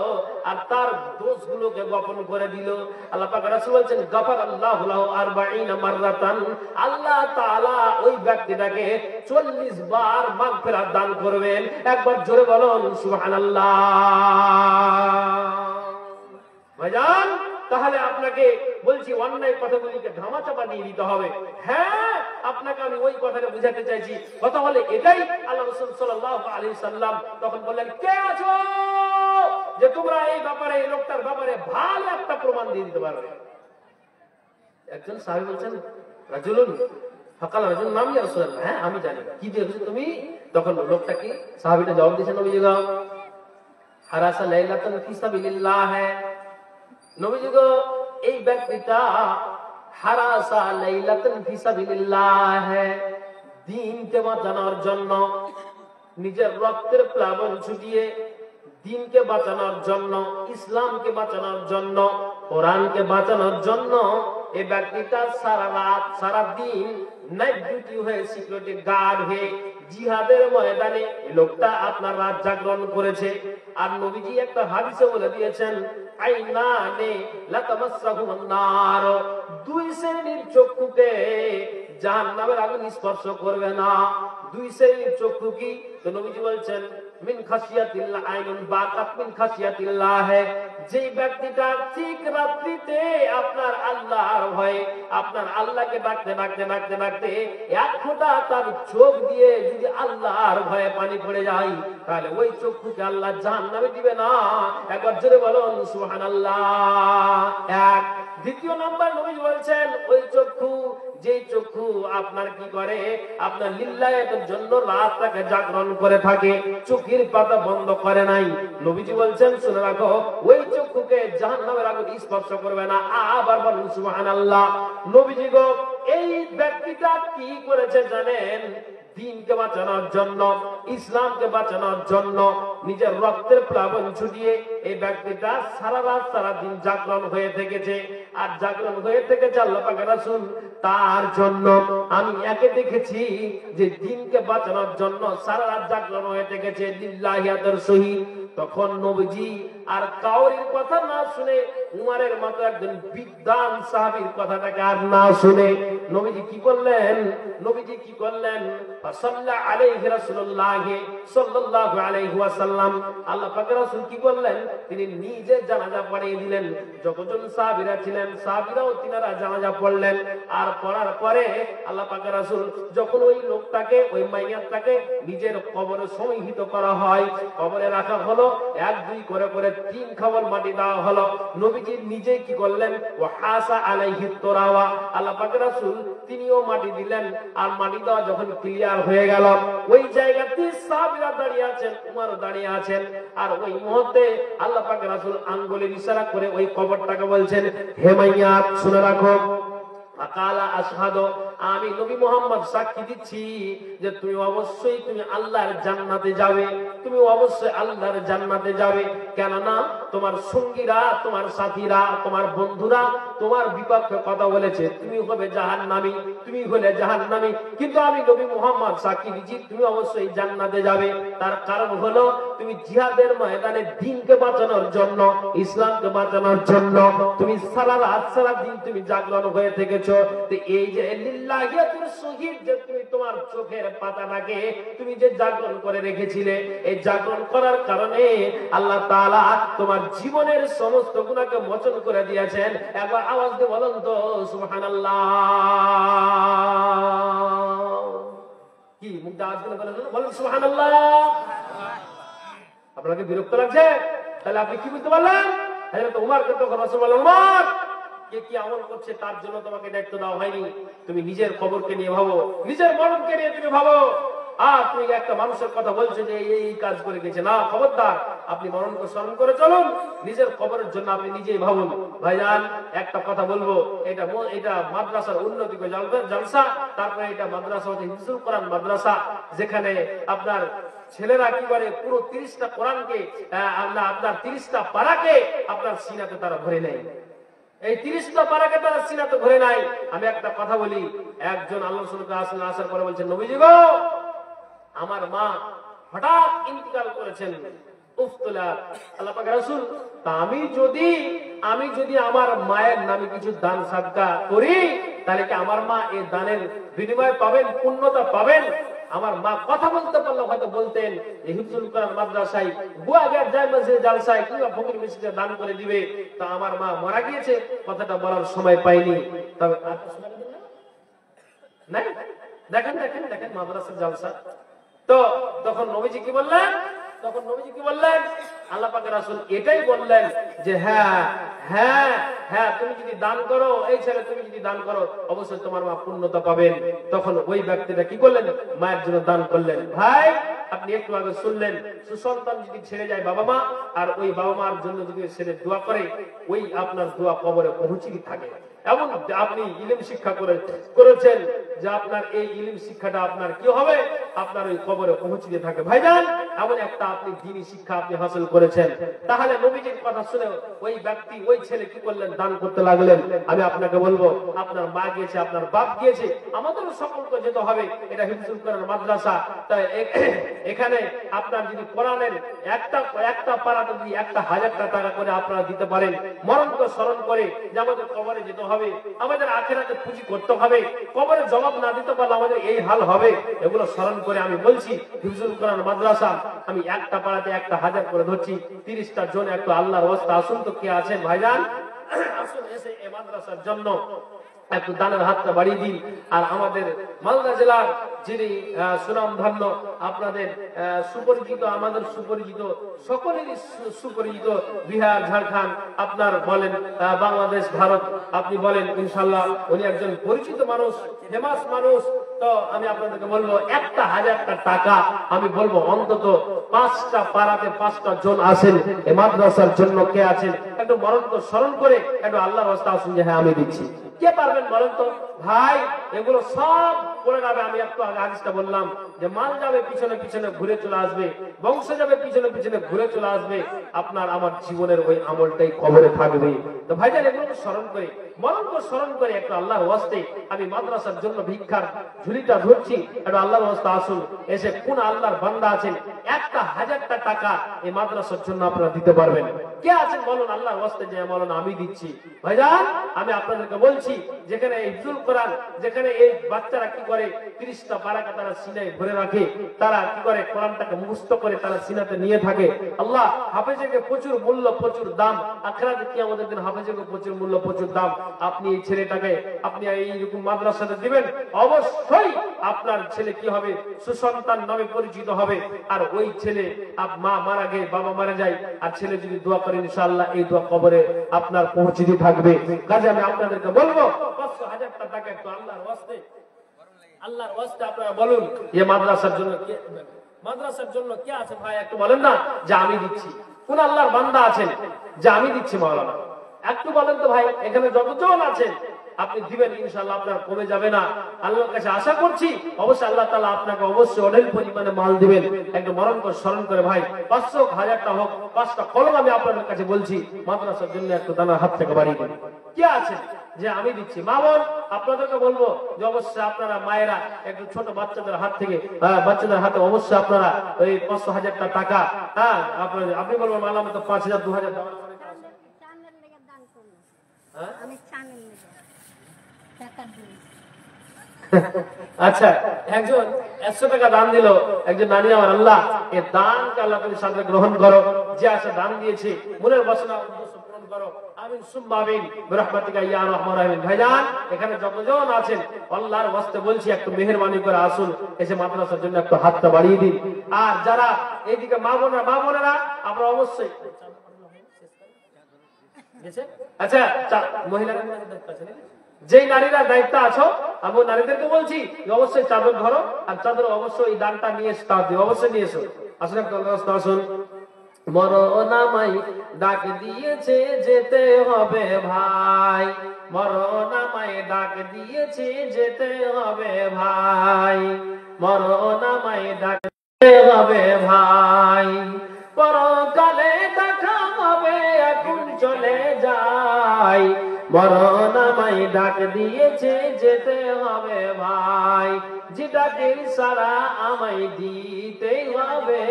আর তার দোষগুলোকে গোপন করে দিল, আল্লাহ পাক রাসূল বলছেন গাফারাল্লাহু লাহু 40 মাররাতান, আল্লাহ তাআলা ওই ব্যক্তিটাকে 40 বার মাগফিরাত দান করবেন। একবার জোরে বলুন সুবহানাল্লাহ। ভাইজান তাহলে আপনাকে বলছি অন্যায় কথাগুলিকে ধামাচাপা দিয়ে দিতে হবে। হ্যাঁ আপনাকে আমি ওই কথাটা বুঝাতে চাইছি। কথা হলে এটাই, আল্লাহ রাসূল সাল্লাল্লাহু আলাইহি সাল্লাম তখন বললেন, কে আছো যে তোমরা এই ব্যাপারে, এই লোকটার ব্যাপারে ভালো একটা প্রমাণ দিয়ে দিতে পারবে? একজন সাহাবী বলছেন, রাজুলুন ফাকাল রাজুল নাম ইয়া রাসূলুল্লাহ, হ্যাঁ আমি জানি। কি দিয়েছো তুমি? তখন লোকটা কি, সাহাবীটা জবাব দিয়েছেন, নবীজি গো হারাসা লাইলাতুন ফি সাবিলিল্লাহ হ্যাঁ। নবীজি গো এই ব্যক্তিটা হারাসা লাইলাতুন ফি সাবিলিল্লাহ হ্যাঁ, দ্বীনকে বাঁচানোর জন্য নিজের রক্তের প্লাবন ছুটিয়ে দ্বীনকে বাঁচানোর জন্য, ইসলামকে বাঁচানোর জন্য, কোরআনকে বাঁচানোর জন্য এই ব্যক্তিটা সারা রাত সারা দিন নাইট ডিউটি হয়ে, সিকিউরিটি গার্ড হয়ে জিহাদের ময়দানে লোকটা আপনার রাত জাগরণ করেছে। আর নবীজি একটা হাদিসে বলে দিয়েছেন, আইনানে লাতামাসসাহুন নার, দুই শ্রেণীর চক্ষুকে জাহান্নামের আগুন স্পর্শ করবে না। দুই শ্রেণীর চক্ষু কি? তো নবীজি বলছেন, মিন খাশিয়াতিল্লাহ আইনুন বাকাত মিন খাশিয়াতিল্লাহ, যে ব্যক্তিটা ঠিক রাত্রিতে আপনার আল্লাহর ভয়ে, আপনার আল্লাহকে ডাকতে ডাকতে ডাকতে ডাকতে এক ফোঁটা তার চোখ দিয়ে যদি আল্লাহর ভয়ে পানি পড়ে যায়, তাহলে ওই চক্ষুকে আল্লাহ জাহান্নামে দিবে না। একবার জোরে বলুন সুবহানাল্লাহ। এক। দ্বিতীয় নম্বর নবী বলছেন, ওই চক্ষু, যে চক্ষু আপনার কি করে, আপনার লিল্লাহের জন্য রাতটাকে জাগরণ করে থাকে, চোখের পাতা বন্ধ করে নাই, নবীজি বলছেন শুনে রাখো, ওই চক্ষুকে জাহান্নামের আগুন স্পর্শ করবে না। আবার বলুন সুবহানাল্লাহ। নবীজি গো এই ব্যক্তিটা কি করেছে জানেন? দ্বীনকে বাঁচানোর জন্য, ইসলামকে বাঁচানোর জন্য নিজের রক্তের প্লাবন ছুটিয়ে এই ব্যক্তিটা সারা রাত সারা দিন জাগরণ হয়ে থেকেছে। আর জাগরণ হয়ে থেকেছে আল্লাহ পাকের রাসূল তার জন্য। আমি একে দেখেছি যে দ্বীনকে বাঁচানোর জন্য সারা রাত জাগরণ হয়ে থেকেছে লিল্লাহিয়াতের সহিত। তখন নবীজি আর কাউরির কথা না শুনে, উমারের মতো একজন বিদ্বান সাহাবীর কথাটাকে আর না শুনে নবীজি কি করলেন? নবীজি কি করলেন? ফাসাল্লা আলাইহি রাসূলুল্লাহ সাল্লাল্লাহু আলাইহি ওয়াসাল্লাম, আল্লাহ পাকের রাসূল কি করলেন? তিনি নিজে জানাজা পড়িয়ে দিলেন। যতজন সাহাবীরা ছিলেন সাহাবীরাও তিনারা জানাজা পড়লেন। আর পড়ার পরে আল্লাহ পাকের রাসূল যখন ওই লোকটাকে, ওই মাইয়াতটাকে নিজের কবরে সমাহিত করা হয়, কবরে রাখা হলো, এক দুই করে করে 3 খাবল মাটি দেওয়া হলো। নবীজি নিজে কি করলেন? ওয়া হাসা আলাইহি তুরাওয়া, আল্লাহ পাকের রাসূল তিনিও মাটি দিলেন। আর মাটি দেওয়া যখন ক্লিয়ার হয়ে গেল, ওই জায়গাতে সাহাবীরা দাঁড়িয়ে আছেন, উমরও দাঁড়িয়ে আছেন। আর ওই মুহূর্তে আল্লাহ পাকের রাসূল আঙ্গুলের ইশারা করে ওই কবরটাকে বলছেন, হে মাইয়াত শুনে রাখো, আকালা আশহাদু, আমি নবী মুহাম্মদ সাক্ষী দিচ্ছি যে তুমি অবশ্যই তুমি আল্লাহর জান্নাতে যাবে, তুমি অবশ্যই আল্লাহর জান্নাতে যাবে। কেননা তোমার সঙ্গীরা, তোমার সাথীরা, তোমার বন্ধুরা তোমার বিপক্ষে কথা বলেছে, তুমি হবে জাহান্নামী, তুমি হলে জাহান্নামী, কিন্তু আমি নবী মুহাম্মদ সাক্ষী দিচ্ছি তুমি অবশ্যই জান্নাতে যাবে। তার কারণ হলো তুমি জিহাদের ময়দানে দ্বীনকে বাঁচানোর জন্য, ইসলামকে বাঁচানোর জন্য তুমি সারা রাত সারা দিন তুমি জাগরণ হয়ে থেকেছো। তো এই যে লিল্লাহিয়াতুর শহীদ, যে তুমি তোমার চোখের পাতাটাকে তুমি যে জাগরণ করে রেখেছিলে, এই জাগরণ করার কারণে আল্লাহ তাআলা তোমার জীবনের সমস্ত গুনাহকে মোচন করে দিয়েছেন। একবার আওয়াজ দিয়ে বলুন তো সুবহানাল্লাহ। কি মুখ আওয়াজ করে বলুন সুবহানাল্লাহ। আপনাকে বিরক্ত লাগছে? তাহলে আপনি কি বুঝতে পারলেন? হযরত উমরকে তো রাসূল বললেন, উমর কে কি আমল করছে তার জন্য তোমাকে দায়িত্ব দেওয়া হয়নি, তুমি নিজের কবরকে নিয়ে ভাবো, নিজের মরণকে নিয়ে তুমি ভাবো। আর তুমি একটা মানুষের কথা বলছো যে এই কাজ করে গেছে, না, খবরদার, আপনি মরণকে স্মরণ করে চলুন, নিজের কবরের জন্য আপনি নিজেই ভাবুন। ভাইজান একটা কথা বলবো, এটা মাদ্রাসার উন্নতি জলসা, তারপরে এটা মাদ্রাসা হচ্ছে হিফজুল কোরআন মাদ্রাসা, যেখানে আপনার ছেলেরা কি করে পুরো 30টা কোরআনকে, আপনার 30টা পারাকে আপনার সিনাতে তারা ভরে নেয়। এই 30টা পারাকে তারা সিনাতে ভরে নাই। আমি একটা কথা বলি, একজন আল্লাহ রাসূলকে আসার পরে বলছেন, নবীজি গো আমার মা হঠাৎ ইন্তিকাল করেছেন, উফতুলাত, আল্লাহ পাক রাসূল, তা আমি যদি আমার মায়ের নামে কিছু দান সাদকা করি, তাহলে কি আমার মা এই দানের বিনিময় পাবেন, পূর্ণতা পাবেন? আমার মা কথা বলতে পারলে হয়তো বলতেন হিফজুল কোরআন মাদ্রাসায়, গুয়াঘাট জায় মসজিদে জালসায় কিংবা ফকির মসজিদে দান করে দিবে। তা আমার মা মারা গিয়েছে, কথাটা বলার সময় পাইনি। তবে নাই দেখেন দেখেন দেখেন মাদ্রাসার জালসা। তো তখন নবীজি কি বললেন? আল্লাহ পাকের রাসূল এটাই বললেন যে হ্যাঁ হ্যাঁ হ্যাঁ, তুমি যদি দান করো, এই ছেলে তুমি যদি দান করো অবশ্যই তোমার মা পূর্ণতা পাবেন। তখন ওই ব্যক্তিটা কি করলেন? মায়ের জন্য দান করলেন। ভাই, আপনি একটু আগে শুনলেন, সুসন্তান যদি ছেড়ে যায় বাবা মা, আর ওই বাবা মার জন্য যদি ছেলে দোয়া করে, ওই আপনার দোয়া কবরে পৌঁছিয়ে থাকে। এমন আপনি ইলম শিক্ষা করেছেন যে আপনার এই ইলম শিক্ষাটা আপনার কি হবে? আপনার ওই কবরে পৌঁছিয়ে থাকে। ভাইজান, এমন একটা আপনি দ্বীনি শিক্ষা আপনি হাসিল করেছেন। তাহলে নবীজির কথা শুনে ওই ব্যক্তি, ওই ছেলে কি করলেন? দান করতে লাগলেন। আমি আপনাকে বলবো, আপনার মা গিয়েছে, আপনার বাপ গিয়েছে, আমাদেরও সকলকে যেতে হবে। এটা হিফজুল কোরআন মাদ্রাসা। তাই এখানে আপনার যদি কোরআনের একটা পারাতে যদি 1000 টাকা করে আপনারা দিতে পারেন, মরণকে স্মরণ করে যে আমাদের কবরে যেতে হবে, আমাদের আখিরাতে পুঁজি করতে হবে, কবরে জবাব না দিতে পারলে আমাদের এই হাল হবে, এগুলো স্মরণ করে আমি বলছি হিফজুল কোরআন মাদ্রাসা, আমি একটা পারাতে 1000 করে ধরছি। 30টা জন একটু আল্লাহর ওয়াস্তে আসুন তো, কে আছেন ভাইজান? আসুন, এসে এই মাদ্রাসার জন্য একটু দানের হাতটা বাড়িয়ে দিন। আর আমাদের মালদা জেলার যিনি সুনামধন্য, আপনাদের সুপরিচিত, আমাদের সুপরিচিত, সকলেরই সুপরিচিত, বিহার, ঝাড়খণ্ড, আপনার বলেন বাংলাদেশ, ভারত, আপনি বলেন, ইনশাল্লাহ উনি একজন পরিচিত মানুষ, ফেমাস মানুষ। তো আমি আপনাদেরকে বলবো 1000 টাকা, আমি বলবো অন্তত 5টা পাড়াতে 5টা জন আছেন এই মাদ্রাসার জন্য, কে আছেন একটু মরণকে স্মরণ করে একটু আল্লাহর রাস্তা আসুন যে হ্যাঁ আমি দিচ্ছি। কে পারবেন বলেন তো ভাই? এগুলো সব করে যাবে। আমি একটু আগে হাদিসটা বললাম যে মাল যাবে পিছনে পিছনে ঘুরে চলে আসবে, বংশ যাবে পিছনে পিছনে ঘুরে চলে আসবে, আপনার আমার জীবনের ওই আমলটাই কবরে থাকবে। তো ভাইজান, এগুলোকে স্মরণ করে, মরণকে স্মরণ করে একটু আল্লাহর ওয়াস্তে আমি মাদ্রাসার জন্য ভিক্ষার ঝুলিটা ধরছি, একটু আল্লাহর ওয়াস্তে আসুন। এসে কোন আল্লাহর বান্দা আছেন 1000 টাকা এই মাদ্রাসার জন্য আপনারা দিতে পারবেন? কে আছেন বলুন আল্লাহর ওয়াস্তে যে বলুন আমি দিচ্ছি? ভাইজান, আমি আপনাদেরকে বলছি, যেখানে হিফজুল কোরআন, যেখানে এই বাচ্চারা কি করে 30টা বারাকা তারা সিনায় ভরে রাখে, তারা কি করে কোরআনটাকে মুখস্থ করে তারা সিনাতে নিয়ে থাকে। আল্লাহ হাফেজকে প্রচুর মূল্য, প্রচুর দাম, আখিরাতে কিয়ামতের দিন হাফেজকে প্রচুর মূল্য, প্রচুর দাম। আপনি এই ছেলেটাকে আপনি এইরকম মাদ্রাসাতে দিবেন, অবশ্যই আপনার ছেলে কি হবে? সুসন্তান নামে পরিচিত হবে। আর ওই ছেলে মা মারা গিয়ে, বাবা মারা যায়, আর ছেলে যদি দোয়া করে ইনশাআল্লাহ এই দোয়া কবরে আপনার পৌঁছিতে থাকবে। কাজে আমি আপনাদেরকে বলবো 500,000 টাকা একটু আল্লাহর ওয়াস্তে আপনারা বলুন যে মাদ্রাসার জন্য কে আছে ভাই? একটু বলেন না যে আমি দিচ্ছি। কোন আল্লাহর বান্দা আছেন যে আমি দিচ্ছি মাওলানা? একটু বলেন তো ভাই। এখানে যতজন আছেন আপনি দিবেন, ইনশাআল্লাহ আপনার কমে যাবে না। আল্লাহর কাছে আশা করছি অবশ্যই আল্লাহ তাআলা আপনাকে অবশ্যই অনেক পরিমাণে মাল দিবেন। একটু মরণ করে স্মরণ করে ভাই, 500 1000টা হোক, 5টা কলম আমি আপনাদের কাছে বলছি মাদ্রাসার জন্য একটু দানার হাত থেকে বাড়িয়ে দিন। কে আছে যে আমি দিচ্ছি? মা বোন, আপনাদেরকে বলবো যে অবশ্যই আপনারা মায়েরা একটু ছোট বাচ্চাদের হাতে অবশ্যই আপনারা ওই 500,000 টাকা, হ্যাঁ আপনি বলবেন মালাম তো 5000 2000 আচ্ছা, একজন 100 টাকা দান দিল একজন নারী। আমার আল্লাহ এই দানকে আল্লাহ তুমি সাথে গ্রহণ করো। যে আসে দান দিয়েছে মনের বাসনা উদ্দেশ্য পূরণ করো। আমিন সুম্মা আমিন বিরহমাতিকা ইয়া আরহামার রাহিমিন। ভাইজান, এখানে যতজন আছেন আল্লাহর ওয়াস্তে বলছি একটু মেহেরবানি করে আসুন, এসে মাদ্রাসার জন্য একটু হাতটা বাড়িয়ে দিন। আর যারা এইদিকে মা বোনেরা আমরা অবশ্যই আচ্ছা মহিলারা যেই নারীরা দায়িত্ব আছো, আমি নারীদেরকে বলছি অবশ্যই চাদর ধরো, আর চাদর অবশ্যই এই দানটা নিয়ে অবশ্যই নিয়ে এসো। আসলে আসুন। মরণামাই ডাক দিয়েছে যেতে হবে ভাই, মরণামাই ডাক দিয়েছে যেতে হবে ভাই, মরণামাই ডাক দিতে হবে ভাই, পরকালে দেখা হবে এখন চলে যাই, মরণামাই ডাক দিয়েছে যেতে হবে ভাই, যে ডাকের সারা আমায় দিতে হবে,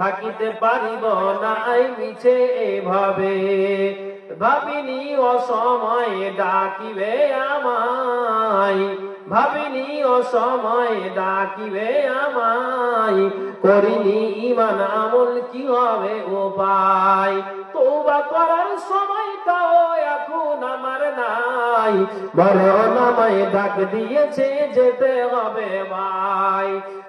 থাকিতে পারিব না মিছে এভাবে, ভাবিনি অসময় ডাকিবে আমায়, ভাবিনি অসময় ডাকিবে আমায়, করিনি ঈমান আমল কি হবে উপায়, তওবা করার সময়টাও এখন আমার নাই, ভাই, মরণাময় ডাক দিয়েছে যেতে হবে ভাই,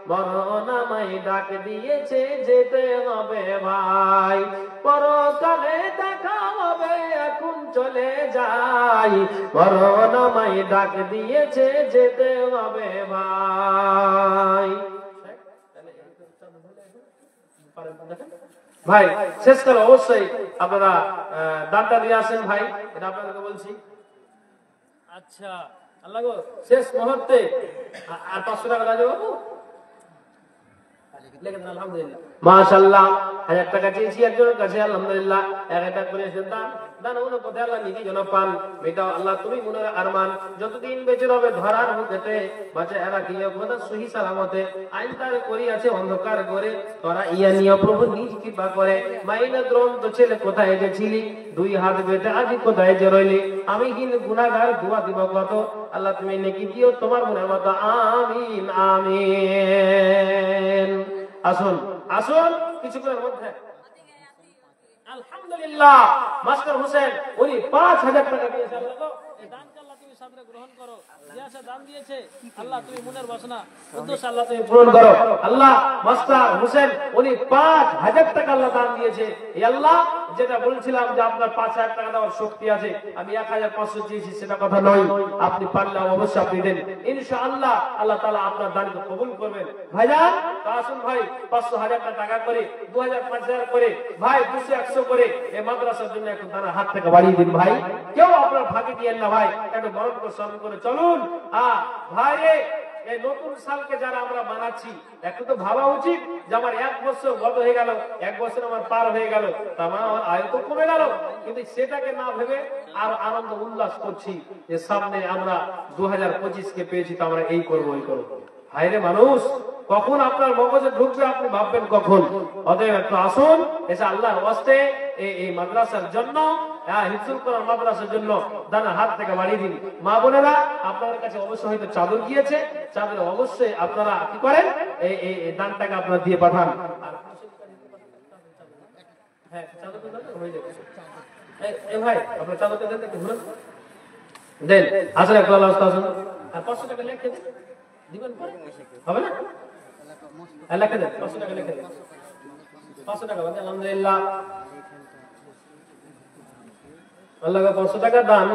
মরণাময় ডাক দিয়েছে যেতে হবে ভাই, পরকালে দেখা হবে এখন চলে যাই, মরণাময় ডাক দিয়েছে যেতে হবে ভাই। ভাই শেষ করে অবশ্যই আপনারা দানটা দিয়ে আসেন ভাই, এটা আপনাদেরকে বলছি। আচ্ছা আল্লাহ গো, শেষ মুহূর্তে আর 500 টাকা দেবো। আলহামদুলিল্লাহ, মাশাআল্লাহ, 1000 টাকা চেয়েছি একজনের কাছে, আলহামদুলিল্লাহ 1000 টাকা করে এসেছেন দান। দানগুলো কোথায় আল্লাহ নিজে যেন পান, মেটাও আল্লাহ তুমি মনের আরমান, যতদিন বেঁচে রবে ধরার মুখেতে বাঁচা এরা কি খোদা সহি সালামতে আইন তার করি আছে অন্ধকার করে, তোরা ইয়া নিয়ে প্রভু নিজ কৃপা করে, মাইনা দ্রোণ তো ছেলে কোথায় যে ছিলি, 2 হাত বেটে আজি কোথায় যে রইলি, আমি কিন্তু গুনাহগার দোয়া দিব কত, আল্লাহ তুমি নেকি দিও তোমার মনের মতো, আমিন আমিন। আসুন আসুন কিছুক্ষণের মধ্যে। আলহামদুলিল্লাহ, মাস্টার হোসেন উনি 5000 টাকা দিয়েছে। আল্লাহ গো, এই দানকে আল্লাহ তুমি সাদরে গ্রহণ করো, যে আশা দান দিয়েছে আল্লাহ তুমি মনের বাসনা উদ্দেশ্য আল্লাহ তুমি পূরণ করো। আল্লাহ মাস্টার হোসেন উনি 5000 টাকা আল্লাহ দান দিয়েছে। এই আল্লাহ যেটা বলছিলাম যে আপনার 5000 টাকা দেওয়ার শক্তি আছে, আমি 1500 চেয়েছি সেটা কথা নয়, আপনি পারলে অবশ্যই আপনি দেন ইনশাআল্লাহ, আল্লাহ তাআলা আপনার দানকে কবুল করবেন। ভাইজান আসুন ভাই, 500 টাকা করে, 2000 5000 করে, ভাই 200 100 করে এই মাদ্রাসার জন্য একটু দানা হাত থেকে বাড়িয়ে দিন ভাই, কেউ আপনার ফাঁকি দিয়েন না ভাই, একটু বড় করে স্মরণ করে চলুন। ভাই রে, এই নতুন সালকে যারা আমরা মানাচ্ছি একটু তো ভাবা উচিত যে আমার 1 বছর গত হয়ে গেল, 1 বছর আমার পার হয়ে গেল, তার মানে আমার আয়ু তো কমে গেল, কিন্তু সেটাকে না ভেবে আর আনন্দ উল্লাস করছি যে সামনে আমরা 2025 কে পেয়েছি, তো আমরা এই করবো ওই করবো। ভাইরে মানুষ, কখন আপনার মগজে ঢুকবে আপনি ভাববেন কখন। অতএব একটু আসুন, এসে আল্লাহর ওয়াস্তে এই মাদ্রাসার জন্য, হিফজুল কোরআন মাদ্রাসার জন্য দানা হাত থেকে বাড়িয়ে দিন। মা বোনেরা আপনাদের কাছে অবশ্যই হয়তো চাদর গিয়েছে, চাদরে অবশ্যই আপনারা কি করেন, এই দানটাকে আপনারা দিয়ে পাঠান। হ্যাঁ চাদর হয়ে যাবে। ভাই আপনার চাদরটা দেন, একটু ঘুরুন দেন, আসলে একটু আল্লাহ আসুন, আর 500 টাকা লিখে দিবেন, হবে না? লিখে দেন, 500 টাকা লিখে দেন, 500 টাকা বাদ, আলহামদুলিল্লাহ। আল্লাহ 500 টাকা দান,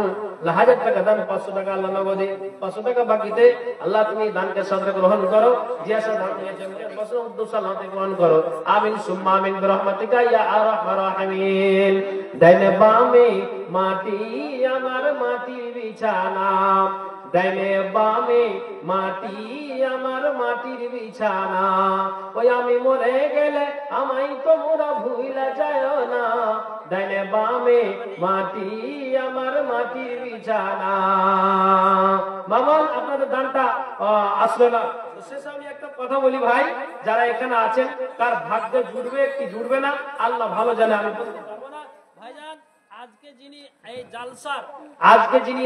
1000 টাকা দান, 500 টাকা আল্লাহ নগদে, 500 টাকা বাকিতে আল্লাহ তুমি দানকে সাদরে গ্রহণ করো, জিয়াসা দান নিয়েছে বছর উদ্দেশ্য আল্লাহ গ্রহণ করো, আমিন সুম্মা আমিন বিরহমাতিকা ইয়া আরহামার রাহিমিন। ডাইনে বামে মাটি আমার মাটির বিছানা, ডাইনে বামে মাটি আমার মাটির বিছানা, ওই আমি মরে গেলে আমায় তোমরা ভুলে যায় না, ডাইনে বামে মাটি আমার মাটির বিছানা। মামন আপনাদের দানটা আসলো না, শেষে আমি একটা কথা বলি ভাই, যারা এখানে আছেন তার ভাগ্যে জুড়বে কি জুড়বে না আল্লাহ ভালো জানে, আমি বলতে পারবো না। ভাইজান আজকে যিনি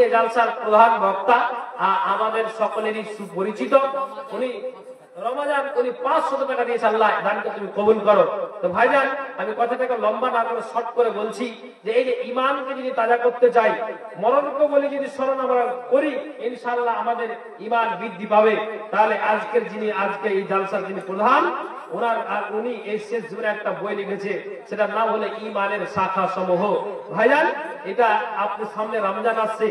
এই জালসার প্রধান বক্তা, আমাদের সকলেরই সুপরিচিত, উনি রমাজান, উনি 500 টাকা দিয়েছে, আল্লাহ দানকে তুমি কবুল করো। তো ভাইজান আমি কথাটাকে লম্বা না করে শর্ট করে বলছি যে এই যে ইমানকে যদি তাজা করতে চাই, মরণকে বলে যদি স্মরণ আমরা করি, ইনশাআল্লাহ আমাদের ইমান বৃদ্ধি পাবে। তাহলে আজকে এই জালসার যিনি প্রধান, উনি এই শেষ জীবনে একটা বই লিখেছে, সেটার নাম হলো ইমানের শাখা সমূহ। ভাইজান এটা আপনি সামনে রমজান আসছে,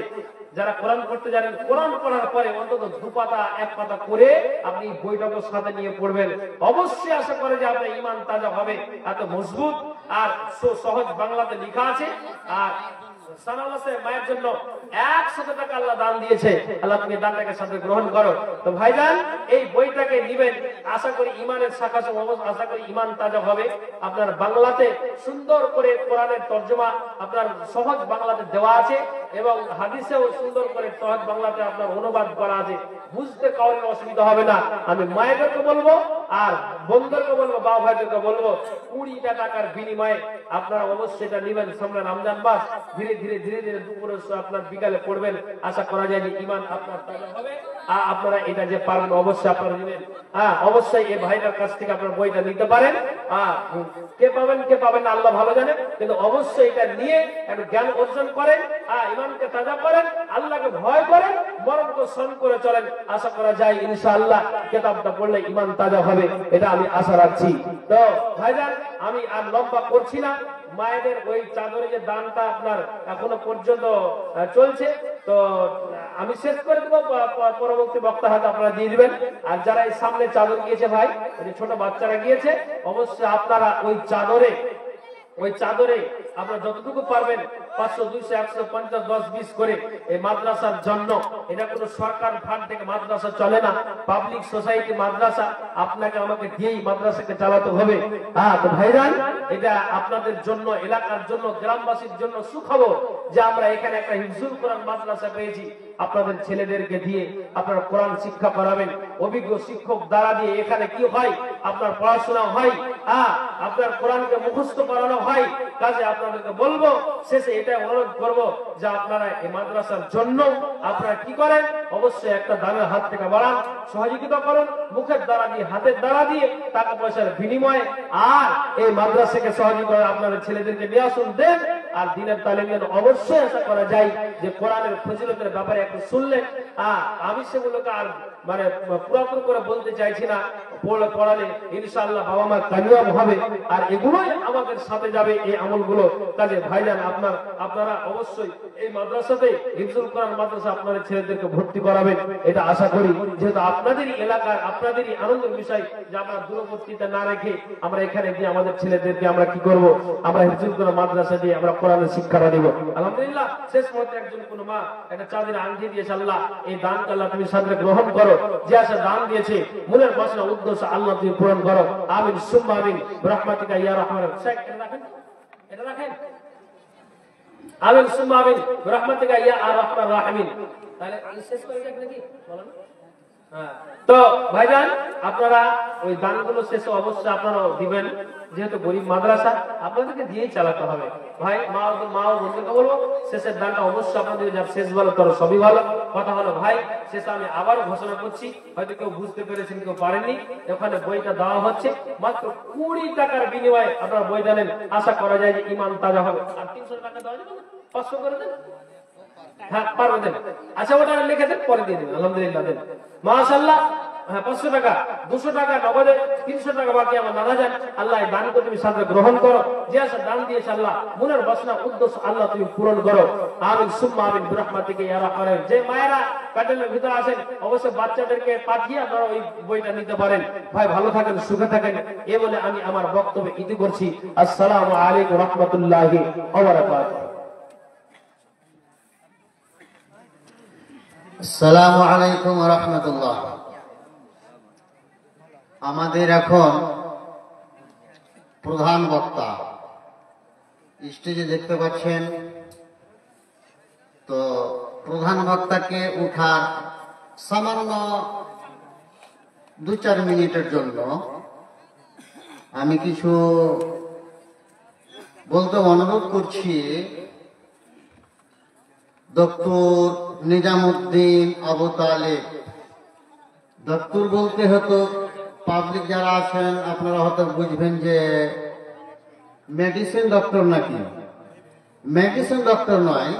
যারা কোরআন পড়তে জানেন, কোরআন পড়ার পরে অন্তত 2 পাতা 1 পাতা করে আপনি বইটাকে সাথে নিয়ে পড়বেন, অবশ্যই আশা করে যে আপনার ঈমান তাজা হবে। এত মজবুত আর সহজ বাংলাতে লেখা আছে। আর সানাউল্লাহ সাহেব মায়ের জন্য 100 টাকা আল্লাহ দান দিয়েছে, আল্লাহ তুমি দানটাকে সাথে গ্রহণ করো। তো ভাইজান এই বইটাকে নেবেন, আশা করি ঈমানের শাখা আশা করি ঈমান তাজা হবে। আপনার বাংলাতে সুন্দর করে কোরআনের তরজমা আপনার সহজ বাংলাতে দেওয়া আছে, এবং হাদিসেও সুন্দর করে সহজ বাংলাতে আপনার অনুবাদ করা আছে, বুঝতে কারোর অসুবিধা হবে না। আমি মায়েদেরকে বলবো আর বোনদেরকে বলবো, বাবা ভাইদেরকে বলবো, 20 টাকার বিনিময়ে আপনারা অবশ্যই এটা নেবেন। সামনে রমজান মাস, ধীরে ধীরে দুপুরে আপনার বিকালে পড়বেন, আশা করা যায় যে ঈমান আপনার তাজা হবে। আপনারা এটা যে পারবেন অবশ্যই আপনারা নেবেন। অবশ্যই এই ভাইটার কাছ থেকে আপনার বইটা নিতে পারেন। কে পাবেন না আল্লাহ ভালো জানে, কিন্তু অবশ্যই এটা নিয়ে একটু জ্ঞান অর্জন করেন, ইমানকে তাজা করেন, আল্লাহকে ভয় করেন, মরণকে স্মরণ করে চলেন। আশা করা যায় ইনশাআল্লাহ কিতাবটা পড়লে ইমান তাজা হবে, এটা আমি আশা রাখছি। তো ভাইজান আমি আর লম্বা করছি না, মায়েদের ওই চাদরে যে দানটা আপনার এখনো পর্যন্ত চলছে, তো আমি শেষ করে দেবো, পরবর্তী বক্তা হয়তো আপনারা দিয়ে দিবেন। আর যারা এই সামনে চাদর গিয়েছে ভাই, ওই ছোট বাচ্চারা গিয়েছে, অবশ্যই আপনারা ওই চাদরে আপনারা যতটুকু পারবেন 500, 200, 100, 50, 10, 20 করে এই মাদ্রাসার জন্য, এটা কোনো সরকার ফান্ড থেকে মাদ্রাসা চলে না, পাবলিক সোসাইটি মাদ্রাসা, আপনাকে আমাকে দিয়েই মাদ্রাসাকে চালাতে হবে। তো ভাইরান, এটা আপনাদের জন্য, এলাকার জন্য, গ্রামবাসীর জন্য সুখবর যে আমরা এখানে একটা হিফজুল কোরআন মাদ্রাসা পেয়েছি। আপনাদের ছেলেদেরকে দিয়ে আপনারা কোরআন শিক্ষা করাবেন, অভিজ্ঞ শিক্ষক দ্বারা দিয়ে এখানে কি হয়, আপনার পড়াশোনা হয়, আপনার কোরআনকে মুখস্থ করানো হয়। কাজে আপনাদেরকে বলবো, শেষে এটা অনুরোধ করবো যে আপনারা এই মাদ্রাসার জন্য আপনারা কি করেন, অবশ্যই একটা দানের হাত থেকে বাড়ান, সহযোগিতা করুন, মুখের দ্বারা দিয়ে, হাতের দ্বারা দিয়ে, টাকা পয়সার বিনিময়ে, আর এই মাদ্রাসাকে সহযোগিতা করে আপনাদের ছেলেদেরকে নিয়ে আসুন, দেন আর দিনের তালিম দেন। অবশ্যই আশা করা যায় যে কোরআনের ফজিলতের ব্যাপারে একটু শুনলেন, আমি সেগুলোকে আর মানে পুরাতন করে বলতে চাইছি না, পড়ালে ইনশাআল্লাহ বাবা মা কামিয়াব হবে, আর এগুলোই আমাদের সাথে যাবে, এই আমলগুলো। কাজে ভাইজান আপনারা অবশ্যই এই মাদ্রাসাতে, হিফজুল কোরআন মাদ্রাসা, আপনাদের ছেলেদেরকে ভর্তি করাবেন, এটা আশা করি। যেহেতু আপনাদেরই এলাকার, আপনাদেরই আনন্দের বিষয় যে আমরা দূরবর্তীতে না রেখে আমরা এখানে গিয়ে আমাদের ছেলেদেরকে আমরা কি করব, আমরা হিফজুল কোরআন মাদ্রাসা দিয়ে আমরা কোরআনের শিক্ষাটা দিব। আলহামদুলিল্লাহ, শেষ মুহূর্তে একজন কোন মা একটা চাঁদের আংটি দিয়েছে, আল্লাহ এই দানকে আল্লাহ তুমি সাদরে গ্রহণ করো, যে আশা দান দিয়েছে মনের বাসনা উদ্দেশ্য আল্লাহ তুমি পূরণ করো, আমিন সুম্মা আমিন বিরহমাতিকা ইয়া রাহমান। এটা রাখেন, আমিন সুম্মা আমিন বিরহমাতিকা ইয়া আরহামার রাহিমিন। তাহলে শেষ করে যাক নাকি বলেন? তো ভাইজান, আপনারা ওই দানগুলো শেষে অবশ্যই আপনারাও দিবেন, যেহেতু গরিব মাদ্রাসা আপনাদেরকে দিয়েই চালাতে হবে। ভাই মা ও বন্ধুকে বলবো, শেষের দানটা অবশ্যই আপনাদের, যার শেষ ভালো তার সবই ভালো। কথা হলো ভাই, শেষে আমি আবার ঘোষণা করছি, হয়তো কেউ বুঝতে পেরেছেন, কেউ পারেননি, ওখানে বইটা দেওয়া হচ্ছে মাত্র 20 টাকার বিনিময়ে আপনারা বইটা নেন, আশা করা যায় যে ইমান তাজা হবে। আর 300 টাকা দেওয়া যাবে না? 500 করে দেন। হ্যাঁ পারবেন দেন। আচ্ছা ওটা লিখে দেন, পরে দিয়ে দেবেন। আলহামদুলিল্লাহ দেন, মাশাআল্লাহ। হ্যাঁ 500 টাকা, 200 টাকা নগদে, 300 টাকা বাকি আমার নানা যান। আল্লাহ এই দানকে তুমি সাথে গ্রহণ করো, যে আসা দান দিয়েছে আল্লাহ মনের বাসনা উদ্দেশ্য আল্লাহ তুমি পূরণ করো, আমিন সুম্মা আমিন বিরহমাতিকা ইয়া রাহমান। যে মায়েরা প্যান্ডেলের ভিতরে আছেন অবশ্যই বাচ্চাদেরকে পাঠিয়ে আপনারা ওই বইটা নিতে পারেন। ভাই ভালো থাকেন, সুখে থাকেন, এ বলে আমি আমার বক্তব্য ইতি করছি। আসসালামু আলাইকুম রাহমাতুল্লাহি ওয়া বারাকাতুহু। আসসালামু আলাইকুম রাহমাতুল্লাহ। আমাদের এখন প্রধান বক্তা স্টেজে দেখতে পাচ্ছেন, তো প্রধান বক্তাকে উঠার সামান্য 2-4 মিনিটের জন্য আমি কিছু বলতে অনুরোধ করছি। ডক্টর নিজামুদ্দিন আবু তালেব, ডক্টর বলতে হতো, পাবলিক যারা আছেন আপনারা হয়তো বুঝবেন যে মেডিসিন ডক্টর নাকি। মেডিসিন ডক্টর নয়,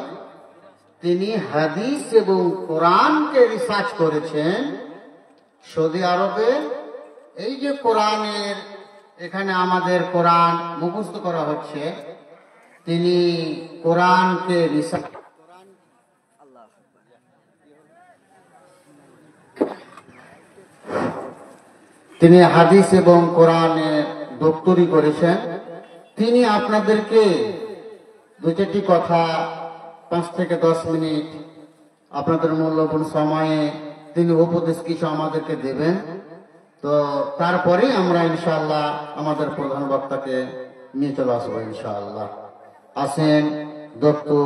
তিনি হাদিস এবং কোরআনকে রিসার্চ করেছেন সৌদি আরবে। এই যে কোরআনের, এখানে আমাদের কোরআন মুখস্থ করা হচ্ছে, তিনি কোরআনকে রিসার্চ, তিনি হাদিস এবং কোরআনে ডক্টরি করেছেন। তিনি আপনাদেরকে 2-4টি কথা 5 থেকে 10 মিনিট আপনাদের মূল্যবান সময়ে তিনি উপদেশ কিছু আমাদেরকে দেবেন। তো তারপরে আমরা ইনশাআল্লাহ আমাদের প্রধান বক্তাকে নিয়ে চলে আসবো ইনশাআল্লাহ। আসেন ডক্টর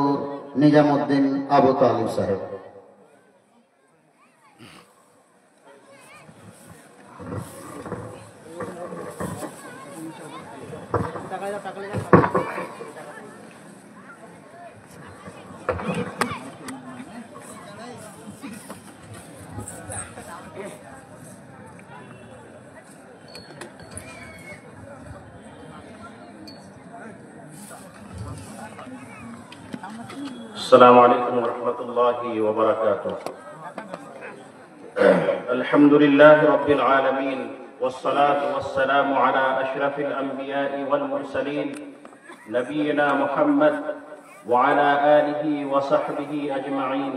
নিজামুদ্দিন আবু তালেব সাহেব। السلام عليكم ورحمة الله وبركاته. الحمد لله رب العالمين والصلاة والسلام على أشرف الأنبياء والمرسلين نبينا محمد وعلى آله وصحبه أجمعين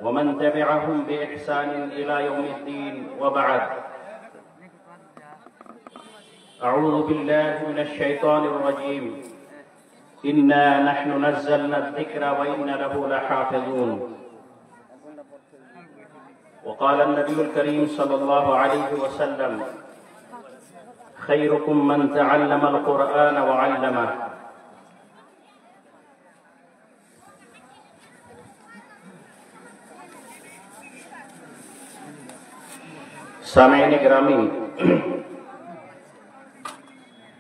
ومن تبعهم بإحسان إلى يوم الدين وبعد. أعوذ بالله من الشيطان الرجيم. إنا نحن نزلنا الذكر وإنا له لحافظون. وقال النبي الكريم صلى الله عليه وسلم: خيركم من تعلم القرآن وعلمه. سامعین گرامی،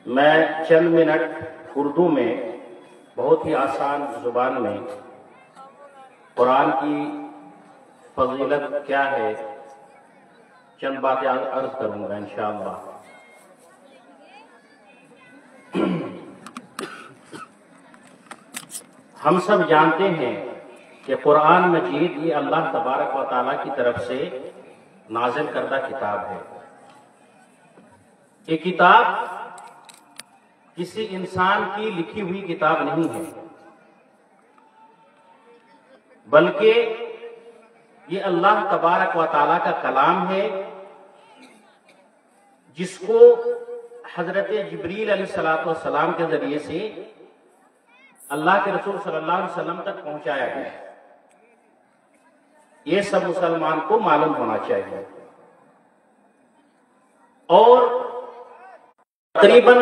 میں چند منٹ اردو میں بہت ہی آسان زبان میں قرآن کی فضیلت کیا ہے چند باتیں عرض کروں گا انشاءاللہ. ہم سب جانتے ہیں کہ قرآن مجید یہ اللہ تبارک و تعالیٰ کی طرف سے نازل کردہ کتاب ہے. یہ کتاب کسی انسان کی لکھی ہوئی کتاب نہیں ہے، بلکہ یہ اللہ تبارک و تعالیٰ کا کلام ہے، جس کو حضرت جبریل علیہ السلام کے ذریعے سے اللہ کے رسول صلی اللہ علیہ وسلم تک پہنچایا گیا. یہ سب مسلمان کو معلوم ہونا چاہیے. اور تقریباً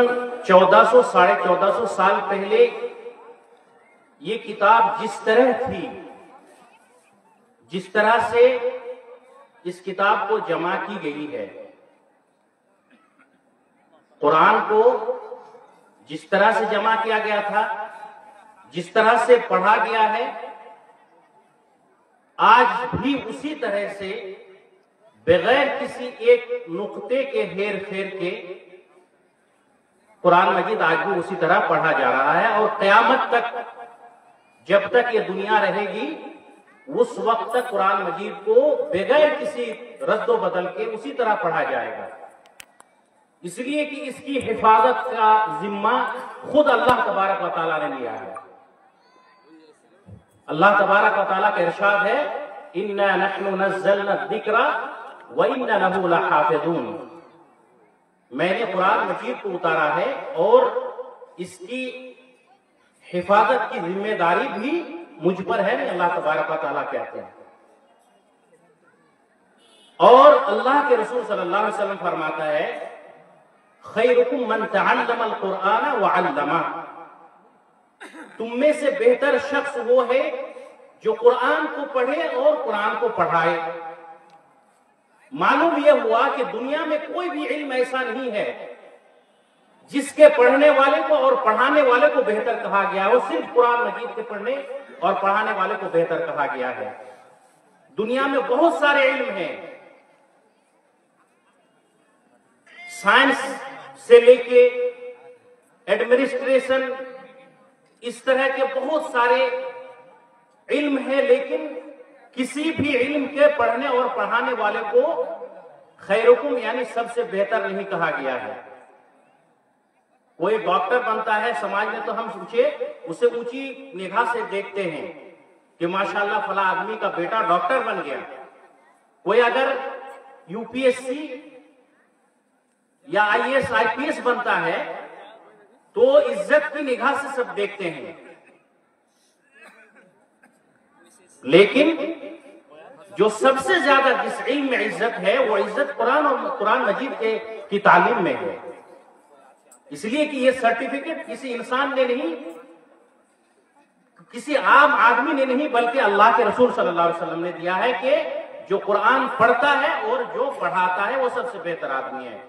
1400-1450 سال پہلے یہ کتاب جس طرح تھی، جس طرح سے اس کتاب کو جمع کی گئی ہے، قرآن کو جس طرح سے جمع کیا گیا تھا، جس طرح سے پڑھا گیا ہے، آج بھی اسی طرح سے بغیر کسی ایک نقطے کے ہیر پھیر کے قرآن مجید آج بھی اسی طرح پڑھا جا رہا ہے. اور قیامت تک جب تک یہ دنیا رہے گی اس وقت تک قرآن مجید کو بغیر کسی رد و بدل کے اسی طرح پڑھا جائے گا، اس لیے کہ اس کی حفاظت کا ذمہ خود اللہ تبارک و تعالیٰ نے لیا ہے. اللہ تبارک و تعالیٰ کا ارشاد ہے: اِنَّا نَحْنُ نَزَّلْنَا الذِّكْرَ وَإِنَّا لَهُ لَحَافِظُونَ. میں نے قرآن مجید کو اتارا ہے اور اس کی حفاظت کی ذمہ داری بھی مجھ پر ہے، اللہ تبارک و تعالیٰ کہتے ہیں. اور اللہ کے رسول صلی اللہ علیہ وسلم فرماتا ہے: خیرکم من تعلم القرآن وعلمہ. تم میں سے بہتر شخص وہ ہے جو قرآن کو پڑھے اور قرآن کو پڑھائے. معلوم یہ ہوا کہ دنیا میں کوئی بھی علم ایسا نہیں ہے جس کے پڑھنے والے کو اور پڑھانے والے کو بہتر کہا گیا ہے. وہ صرف قرآن مجید کے پڑھنے اور پڑھانے والے کو بہتر کہا گیا ہے. دنیا میں بہت سارے علم ہیں، سائنس سے لے کے ایڈمنسٹریشن، اس طرح کے بہت سارے علم ہیں، لیکن کسی بھی علم کے پڑھنے اور پڑھانے والے کو خیرکم یعنی سب سے بہتر نہیں کہا گیا ہے. کوئی ڈاکٹر بنتا ہے سماج میں تو ہم اسے اونچی نگاہ سے دیکھتے ہیں کہ ماشاءاللہ فلاں آدمی کا بیٹا ڈاکٹر بن گیا. کوئی اگر UPSC یا IAS IPS بنتا ہے تو عزت کی نگاہ سے سب دیکھتے ہیں. لیکن جو سب سے زیادہ جس علم میں عزت ہے وہ عزت قرآن اور قرآن مجید کی تعلیم میں ہے. اس لیے کہ یہ سرٹیفکیٹ کسی انسان نے نہیں، کسی عام آدمی نے نہیں، بلکہ اللہ کے رسول صلی اللہ علیہ وسلم نے دیا ہے کہ جو قرآن پڑھتا ہے اور جو پڑھاتا ہے وہ سب سے بہتر آدمی ہے.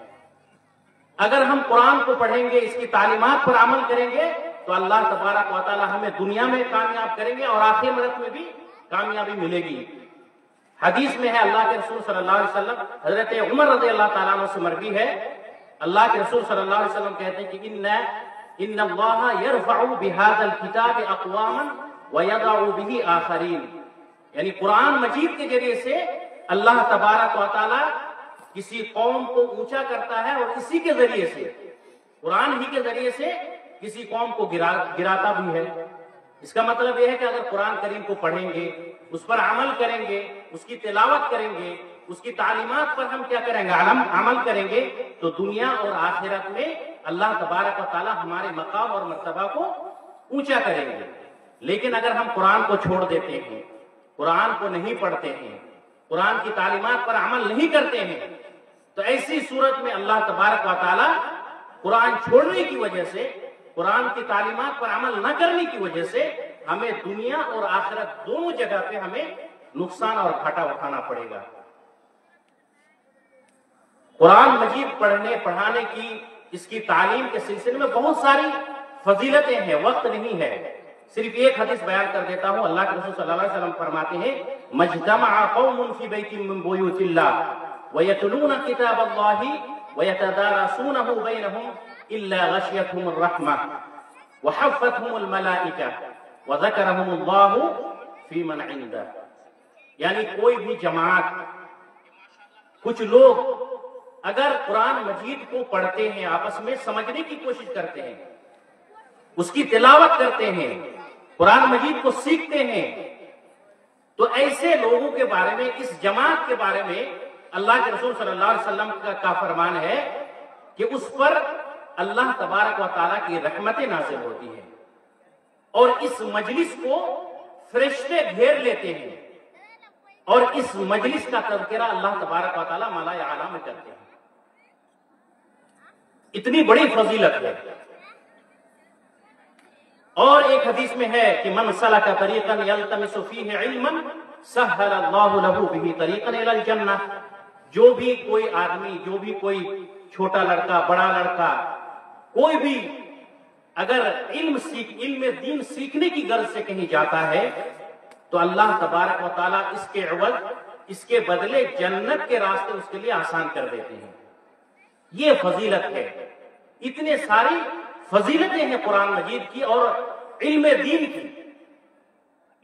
اگر ہم قرآن کو پڑھیں گے، اس کی تعلیمات پر عمل کریں گے تو اللہ تبارک و تعالی ہمیں دنیا میں کامیاب کریں گے اور آخرت میں بھی کامیابی ملے گی. حدیث میں ہے اللہ کے رسول صلی اللہ علیہ وسلم، حضرت عمر رضی اللہ تعالیٰ عنہ سے مروی ہے، اللہ کے رسول صلی اللہ علیہ وسلم کہتے ہیں کہ ان اللہ يرفع بهذا الكتاب اقواما वयदउ बिही आखरीन, यानी कुरान मजीद के जरिए से अल्लाह तबारक व तआला किसी कौम को ऊंचा करता है और इसी के जरिए से, कुरान ही के जरिए से किसी कौम को गिराता भी है। इसका मतलब यह है कि अगर कुरान करीम को पढ़ेंगे, उस पर अमल करेंगे, उसकी तिलावत करेंगे, उसकी तालीमात पर हम क्या करेंगे, अमल करेंगे, तो दुनिया और आखिरत में अल्लाह तबारक व तआला हमारे मकाम और मर्तबा को ऊंचा करेंगे। लेकिन अगर हम कुरान को छोड़ देते हैं, कुरान को नहीं पढ़ते हैं, कुरान की तालीमात पर अमल नहीं करते हैं, तो ऐसी सूरत में अल्लाह तबारक व तआला कुरान छोड़ने की वजह से, कुरान की तालीमात पर अमल न करने की वजह से हमें दुनिया और आखिरत दोनों जगह पे हमें नुकसान और घाटा उठाना पड़ेगा। कुरान मजीद पढ़ने पढ़ाने की, इसकी तालीम के सिलसिले में बहुत सारी फजीलतें हैं, वक्त नहीं है, सिर्फ एक हदीस बयान कर देता हूं। अल्लाह के रसूल सल्लल्लाहु अलैहि वसल्लम फरमाते हैं, मजतमअ कौमुन फी बैतिन मिन बुयूतिल्लाह व यतलूना किताबल्लाहि व यतदारसूनहु बैनहुम इल्ला गशियतहुमुर रहमा व हफ़्फ़तहुमुल मलाइका व ज़करहुमुल्लाहु फी मन इंदा। यानी कोई भी जमात, कुछ लोग अगर कुरान मजीद को पढ़ते हैं, आपस में समझने की कोशिश करते हैं, उसकी तिलावत करते हैं, कुरान मजीद को सीखते हैं, तो ऐसे लोगों के बारे में, इस जमात के बारे में अल्लाह के रसूल सल्लल्लाहु अलैहि वसल्लम का फरमान है कि उस पर अल्लाह तबारक व तआला की रहमतें नाज़िल होती हैं और इस मजलिस को फरिश्ते घेर लेते हैं और इस मजलिस का तज़किरा अल्लाह तबारक व तआला माला आला में करते हैं। इतनी बड़ी फजीलत है। और एक हदीस में है कि मन सलका तरीक़न यल्तमिसु फीहि इल्मन सहल अल्लाहु लहू बिही तरीक़न इलल जन्नह। जो भी कोई आदमी, जो भी कोई छोटा लड़का, बड़ा लड़का, कोई भी अगर इल्म दीन सीखने की गर्ज से कहीं जाता है, तो अल्लाह तबारक व तआला इसके एवज, इसके बदले जन्नत के रास्ते उसके लिए आसान कर देते हैं। ये फजीलत है। इतने सारी फजीलतें हैं कुरान मजीद की और इल्म दीन की,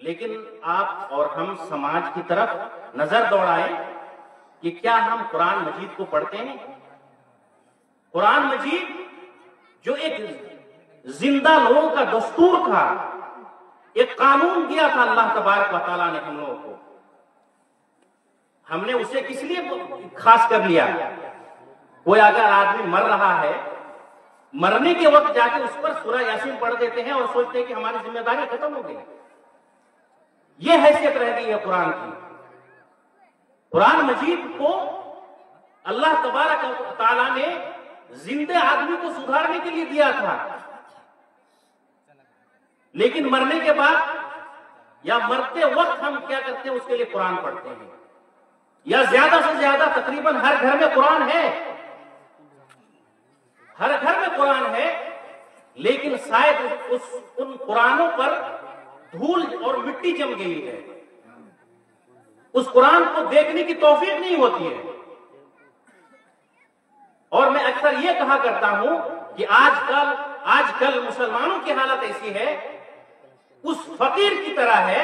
लेकिन आप और हम समाज की तरफ नजर दौड़ाएं कि क्या हम कुरान मजीद को पढ़ते हैं। कुरान मजीद जो एक जिंदा लोगों का दस्तूर था, एक कानून दिया था अल्लाह तबारक व तआला ने हम लोगों को, हमने उसे किस लिए खास कर लिया। कोई अगर आदमी मर रहा है, मरने के वक्त जाके उस पर सूरह यासीन पढ़ देते हैं और सोचते हैं कि हमारी जिम्मेदारी खत्म हो गई। यह हैसियत रह गई है कुरान की। कुरान मजीद को अल्लाह तबारक व तआला ने जिंदे आदमी को सुधारने के लिए दिया था, लेकिन मरने के बाद या मरते वक्त हम क्या करते हैं, उसके लिए कुरान पढ़ते हैं। या ज्यादा से ज्यादा तकरीबन हर घर में कुरान है, हर घर में कुरान है, लेकिन शायद उन कुरानों पर धूल और मिट्टी जम गई है, उस कुरान को देखने की तौफीक नहीं होती है। और मैं अक्सर यह कहा करता हूं कि आजकल मुसलमानों की हालत ऐसी है, उस फकीर की तरह है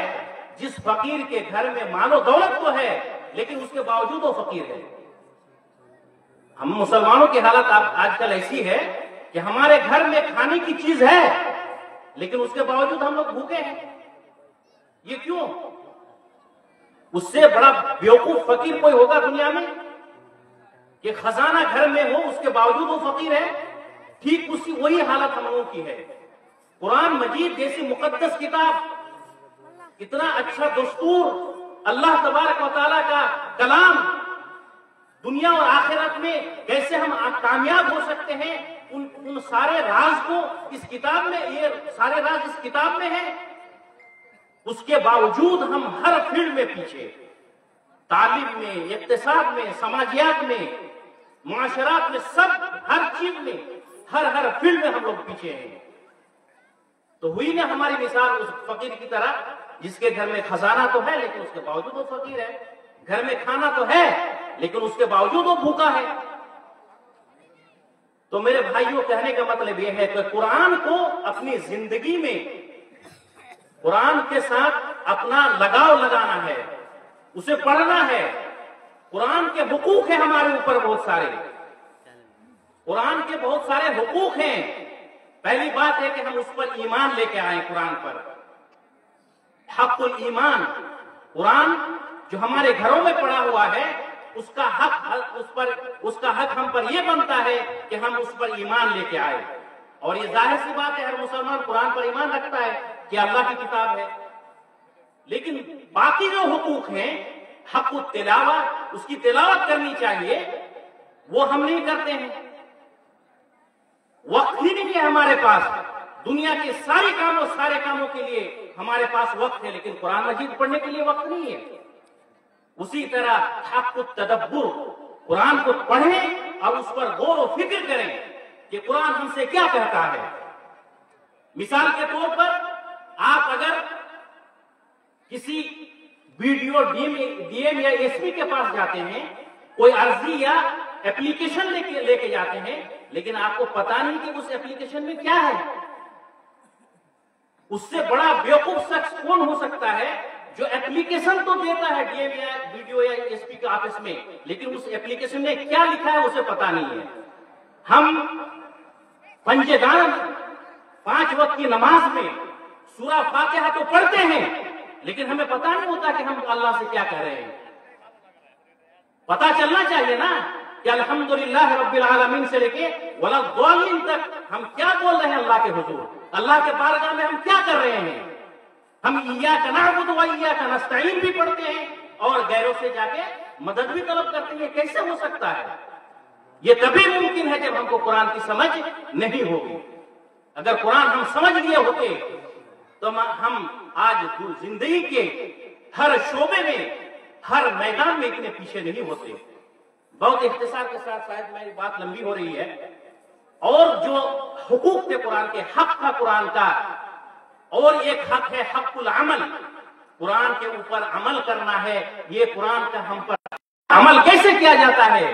जिस फकीर के घर में मालो दौलत तो है, लेकिन उसके बावजूद वो फकीर है। हम मुसलमानों की हालत आजकल ऐसी है कि हमारे घर में खाने की चीज है, लेकिन उसके बावजूद हम लोग भूखे हैं। ये क्यों? उससे बड़ा बेवकूफ फकीर कोई होगा दुनिया में कि खजाना घर में हो, उसके बावजूद वो फकीर है। ठीक वही हालत हम लोगों की है। कुरान मजीद जैसी मुकद्दस किताब, इतना अच्छा दस्तूर, अल्लाह तबारक व तआला का कलाम, दुनिया और आखिरत में कैसे हम कामयाब हो सकते हैं, उन सारे राज को इस किताब में, ये सारे राज इस किताब में है। उसके बावजूद हम हर फील्ड में पीछे, तालीम में, इक्तिसाद में, समाजियात में, मुआशरात में, सब हर चीज में, हर फील्ड में हम लोग पीछे हैं। तो हुई ना हमारी मिसाल उस फकीर की तरह, जिसके घर में खजाना तो है लेकिन उसके बावजूद वो फकीर है, घर में खाना तो है लेकिन उसके बावजूद वो भूखा है। तो मेरे भाइयों, कहने का मतलब यह है कि कुरान को अपनी जिंदगी में कुरान के साथ अपना लगाव लगाना है, उसे पढ़ना है। कुरान के हुकूक हैं हमारे ऊपर बहुत सारे, कुरान के बहुत सारे हुकूक हैं। पहली बात है कि हम उस पर ईमान लेके आए कुरान पर। हक़ुल ईमान, कुरान जो हमारे घरों में पड़ा हुआ है उसका हक हम पर यह बनता है कि हम उस पर ईमान लेके आए। और ये जाहिर सी बात है, हर मुसलमान कुरान पर ईमान रखता है कि अल्लाह की किताब है। लेकिन बाकी जो हुकूक हैं, हक़ुत तिलावा, उसकी तिलावत करनी चाहिए, वो हम नहीं करते हैं। वक्त ही नहीं है हमारे पास। दुनिया के सारे कामों के लिए हमारे पास वक्त है, लेकिन कुरान मजीद पढ़ने के लिए वक्त नहीं है। उसी तरह हक़ुत तदब्बुर, कुरान को पढ़ें और उस पर गौर व फिक्र करें कि कुरान हमसे क्या कहता है। मिसाल के तौर पर आप अगर किसी वीडियो डीएम या एसपी के पास जाते हैं, कोई अर्जी या एप्लीकेशन लेके जाते हैं, लेकिन आपको पता नहीं कि उस एप्लीकेशन में क्या है। उससे बड़ा बेवकूफ शख्स कौन हो सकता है जो एप्लीकेशन तो देता है डीएम या वीडियो या एसपी के ऑफिस में, लेकिन उस एप्लीकेशन में क्या लिखा है उसे पता नहीं है। हम पंजेदान 5 वक्त की नमाज में सूरा फातिहा तो पढ़ते हैं, लेकिन हमें पता नहीं होता कि हम अल्लाह से क्या कह रहे हैं। पता चलना चाहिए ना कि अल्हम्दुलिल्लाह रब्बिल आलमीन से लेके वला ज़ालिमीन तक हम क्या बोल रहे हैं अल्लाह के हुजूर, अल्लाह के बारगाह में हम क्या कर रहे हैं। हम इय्याका नअबुदु व इय्याका नस्तईन भी पढ़ते हैं और गैरों से जाके मदद भी तलब करते हैं। कैसे हो सकता है? ये तभी मुमकिन है जब हमको कुरान की समझ नहीं होगी। अगर कुरान हम समझ लिए होते तो हम आज जिंदगी के हर शोबे में, हर मैदान में इतने पीछे नहीं होते। बहुत इख्तिसार के साथ, शायद मेरी बात लंबी हो रही है, और जो हुकूक थे कुरान के, हक था कुरान का, और एक हक है हक़ुल अमल, कुरान के ऊपर अमल करना है। ये कुरान का हम पर अमल कैसे किया जाता है?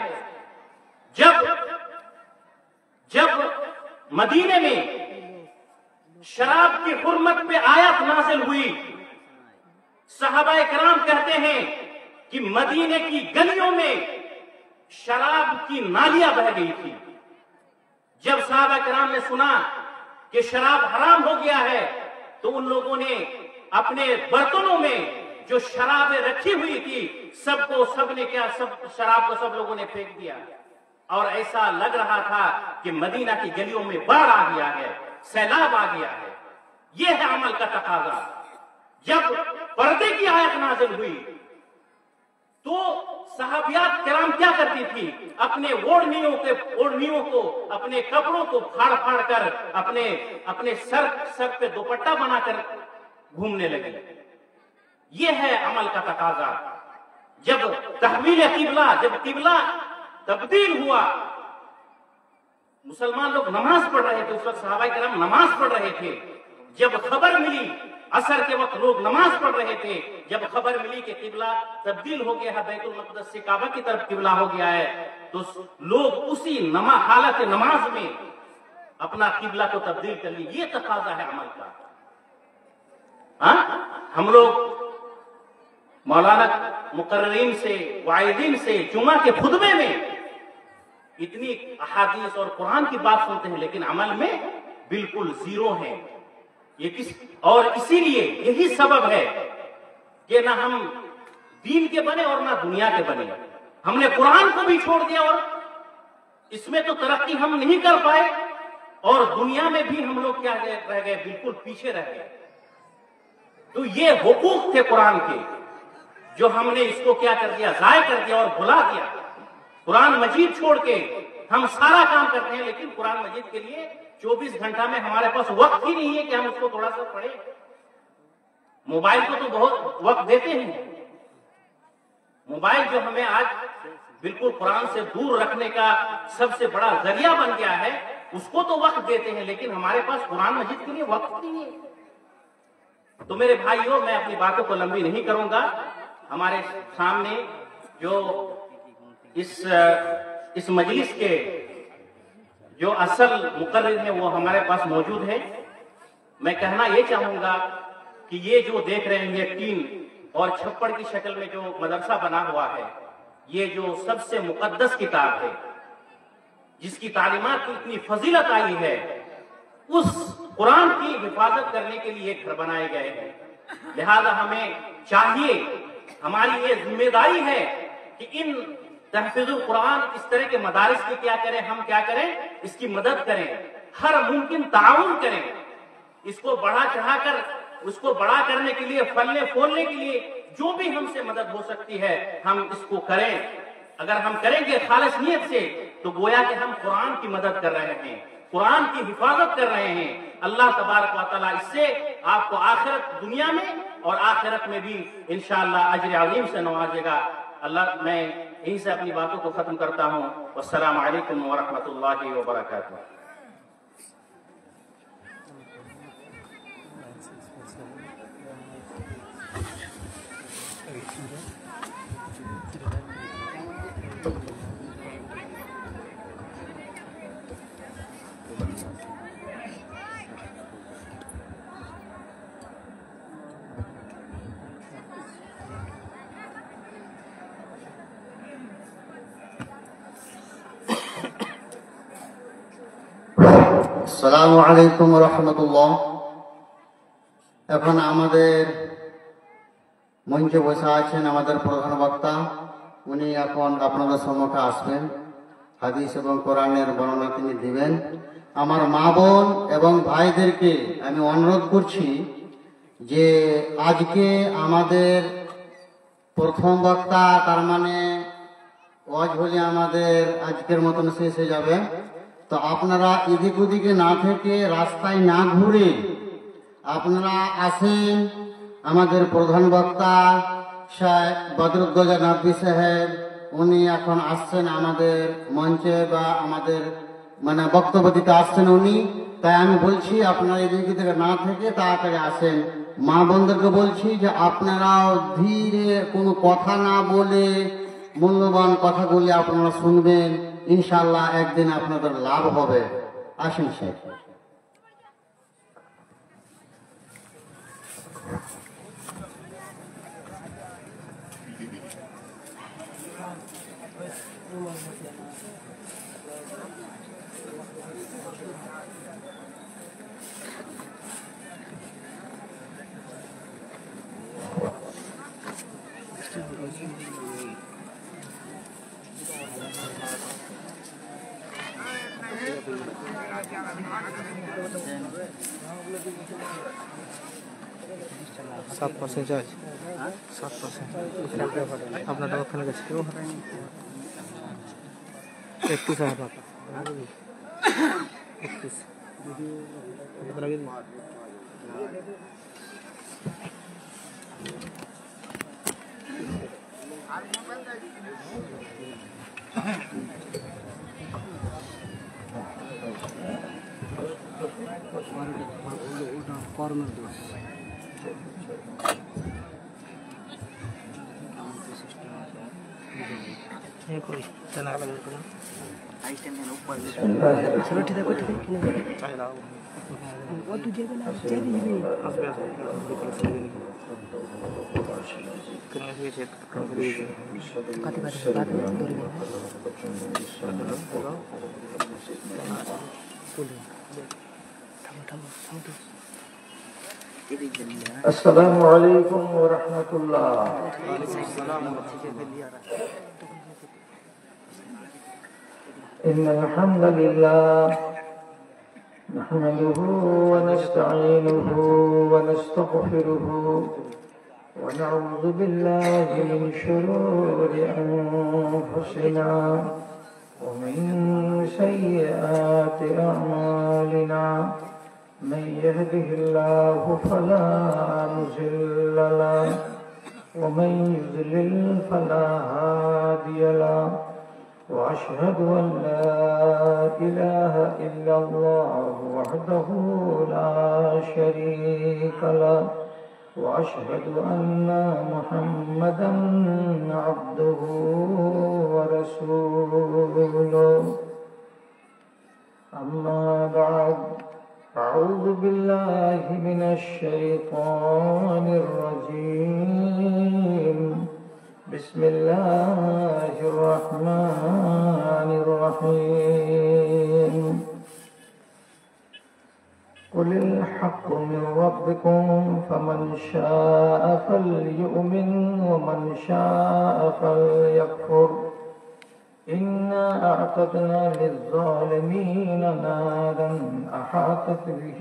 जब मदीने में शराब की हुर्मत पे आयत नाजिल हुई, सहाबाए किराम कहते हैं कि मदीने की गलियों में शराब की नालियां बह गई थी। जब सहाबाए किराम ने सुना कि शराब हराम हो गया है, तो उन लोगों ने अपने बर्तनों में जो शराबें रखी हुई थी, सब शराब को सब लोगों ने फेंक दिया। और ऐसा लग रहा था कि मदीना की गलियों में बाढ़ आ गया है, सैलाब आ गया है। यह है अमल का तकाजा। जब पर्दे की आयत नाज़िल हुई तो सहाबियात किराम क्या करती थी? अपने ओढ़नियों को, अपने कपड़ों को फाड़ फाड़ कर अपने सर पे दुपट्टा बनाकर घूमने लगी। यह है अमल का तकाजा। जब तहवील किबला, जब किबला तब्दील हुआ, मुसलमान लोग नमाज पढ़ रहे थे, उस वक्त सहाबाए किराम नमाज पढ़ रहे थे। जब खबर मिली, असर के वक्त लोग नमाज पढ़ रहे थे, जब खबर मिली कि किबला तब्दील हो गया है, बैतुल मक़दस से काबा की तरफ किबला हो गया है, तो लोग उसी हालत नमाज में अपना किबला को तब्दील कर ली। ये तकाजा है अमल का। हम लोग मौलाना मुकर्ररीन से, वाइदीन से जुमा के खुतबे में इतनी अहादीस और कुरान की बात सुनते हैं, लेकिन अमल में बिल्कुल जीरो है। और इसीलिए यही सबब है कि ना हम दीन के बने और ना दुनिया के बने। हमने कुरान को भी छोड़ दिया और इसमें तो तरक्की हम नहीं कर पाए, और दुनिया में भी हम लोग क्या रह गए, बिल्कुल पीछे रह गए। तो ये हुकूक थे कुरान के, जो हमने इसको क्या कर दिया, जाय कर दिया और भुला दिया। कुरान मजीद छोड़ के हम सारा काम करते हैं, लेकिन कुरान मजीद के लिए 24 घंटा में हमारे पास वक्त ही नहीं है कि हम उसको थोड़ा सा पढ़ें। मोबाइल को तो बहुत वक्त देते हैं। मोबाइल जो हमें आज बिल्कुल कुरान से दूर रखने का सबसे बड़ा जरिया बन गया है, उसको तो वक्त देते हैं, लेकिन हमारे पास कुरान मजीद के लिए वक्त नहीं है। तो मेरे भाइयों, मैं अपनी बातों को लंबी नहीं करूंगा। हमारे सामने जो इस मजलिस के जो असल मुकर्रिर है वो हमारे पास मौजूद है। मैं कहना ये चाहूंगा कि ये जो देख रहे हैं ये टीन और छप्पड़ की शक्ल में जो मदरसा बना हुआ है, ये जो सबसे मुकद्दस किताब है, जिसकी तालीमात की इतनी फजीलत आई है, उस कुरान की हिफाजत करने के लिए घर बनाए गए हैं। लिहाजा हमें चाहिए, हमारी ये जिम्मेदारी है कि इन तहफीजुल कुरान इस तरह के मदारिस की क्या करें, हम क्या करें, इसकी मदद करें, हर मुमकिन ताउन करें, इसको बढ़ा चढ़ाकर उसको बड़ा करने के लिए, फलने फूलने के लिए जो भी हमसे मदद हो सकती है हम इसको करें। अगर हम करेंगे खालिस नियत से तो गोया कि हम कुरान की मदद कर रहे हैं, कुरान की हिफाजत कर रहे हैं। अल्लाह तबारक व तआला इससे आपको आखिरत, दुनिया में और आखिरत में भी इंशाअल्लाह अजर अजीम से नवाजेगा। अल्लाह, मैं यहीं से अपनी बातों को खत्म करता हूँ। वस्सलामु अलैकुम व रहमतुल्लाहि व बरकातुहू। আসসালামু আলাইকুম রহমতুল্লাহ। এখন আমাদের মঞ্চে বসে আছেন আমাদের প্রধান বক্তা, উনি এখন আপনাদের সম্মুখে আসবেন, হাদিস এবং কোরআনের বর্ণনা তিনি দিবেন। আমার মা বোন এবং ভাইদেরকে আমি অনুরোধ করছি যে আজকে আমাদের প্রথম বক্তা, তার মানে ওয়াজ হলে আমাদের আজকের মতন শেষ হয়ে যাবে। তো আপনারা এদিক ওদিকে না থেকে, রাস্তায় না ঘুরে আপনারা আসেন। আমাদের প্রধান বক্তা শাহ বদরুদ্দোজা নবী সাহেব, উনি এখন আসছেন আমাদের মঞ্চে, বা আমাদের মানে বক্তব্য দিতে আসছেন উনি। তাই আমি বলছি আপনারা এদিক থেকে না থেকে তাড়াতাড়ি আসেন। মা বোনদেরকে বলছি যে আপনারাও ধীরে, কোনো কথা না বলে মূল্যবান কথাগুলি আপনারা শুনবেন, ইনশাআল্লাহ একদিন আপনাদের লাভ হবে। আসেন শেখ। सात परसेंट चार्ज 7%। अपना डॉग खाने का चाहिए 31 है आपका 31 कितना लगे कॉर्नर दो कोई चला लगा चलो ठीक है कोई ठीक है चला वो तुझे भी ना चाहिए भी करने से चेक काटे काटे बात दूरी में अस्सलामु अलैकुम व रहमतुल्लाह। इन्नल हम्दुलिल्लाह नहमदुहु व नस्तईनुहु व नस्तगफिरुहु व नऊज़ु बिल्लाहि मिन शुरूरि अनफुसिना व मिन सय्यिआति अअमालिना। من يهده الله فلا مضل له ومن يضلل فلا هادي له واشهد ان لا اله الا الله وحده لا شريك له واشهد ان محمدا عبده ورسوله. اما بعد أعوذ بالله من الشيطان الرجيم بسم الله الرحمن الرحيم قل الحق من ربكم فمن شاء فليؤمن ومن شاء فليكفر إنا أعتدنا للظالمين نارا أحاطت به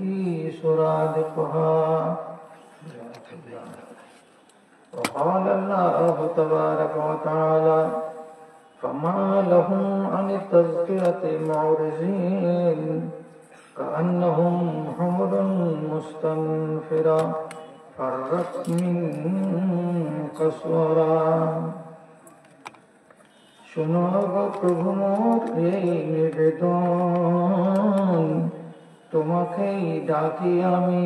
سرادقها وقال الله تبارك وتعالى فما لهم عن التذكرة معرضين كأنهم حمر مستنفرة فرت من قسورا শোনো গো প্রভু মোর এই নিবেদন, তোমাকেই ডাকি আমি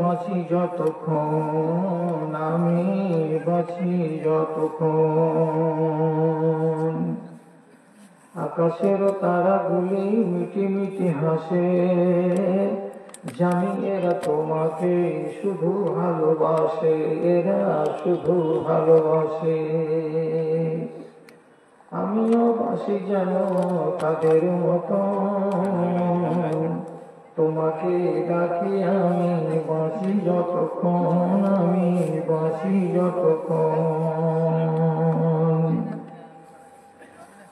বাঁচি যতক্ষণ, আমি বাঁচি যতক্ষণ। আকাশের তারাগুলি মিটি মিটি হাসে, জানি এরা তোমাকে শুধু ভালোবাসে, এরা শুধু ভালোবাসে। আমিও বাসি যেন তাদের মতো, তোমাকে ডাকি আমি বাঁচি যতক্ষণ, আমি বাঁচি যতক্ষণ।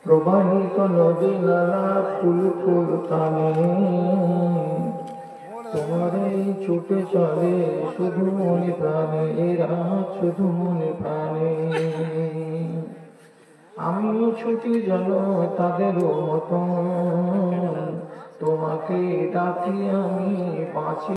প্রবাহিত নদী নালা ফুল ফুল কানে, তোমারই ছুটে চলে শুধু মনে প্রাণে, এরা শুধু মনে প্রাণে। আমিও ছুটি যেন তাদেরও মতন, তোমাকে ডাকি আমি বাঁচি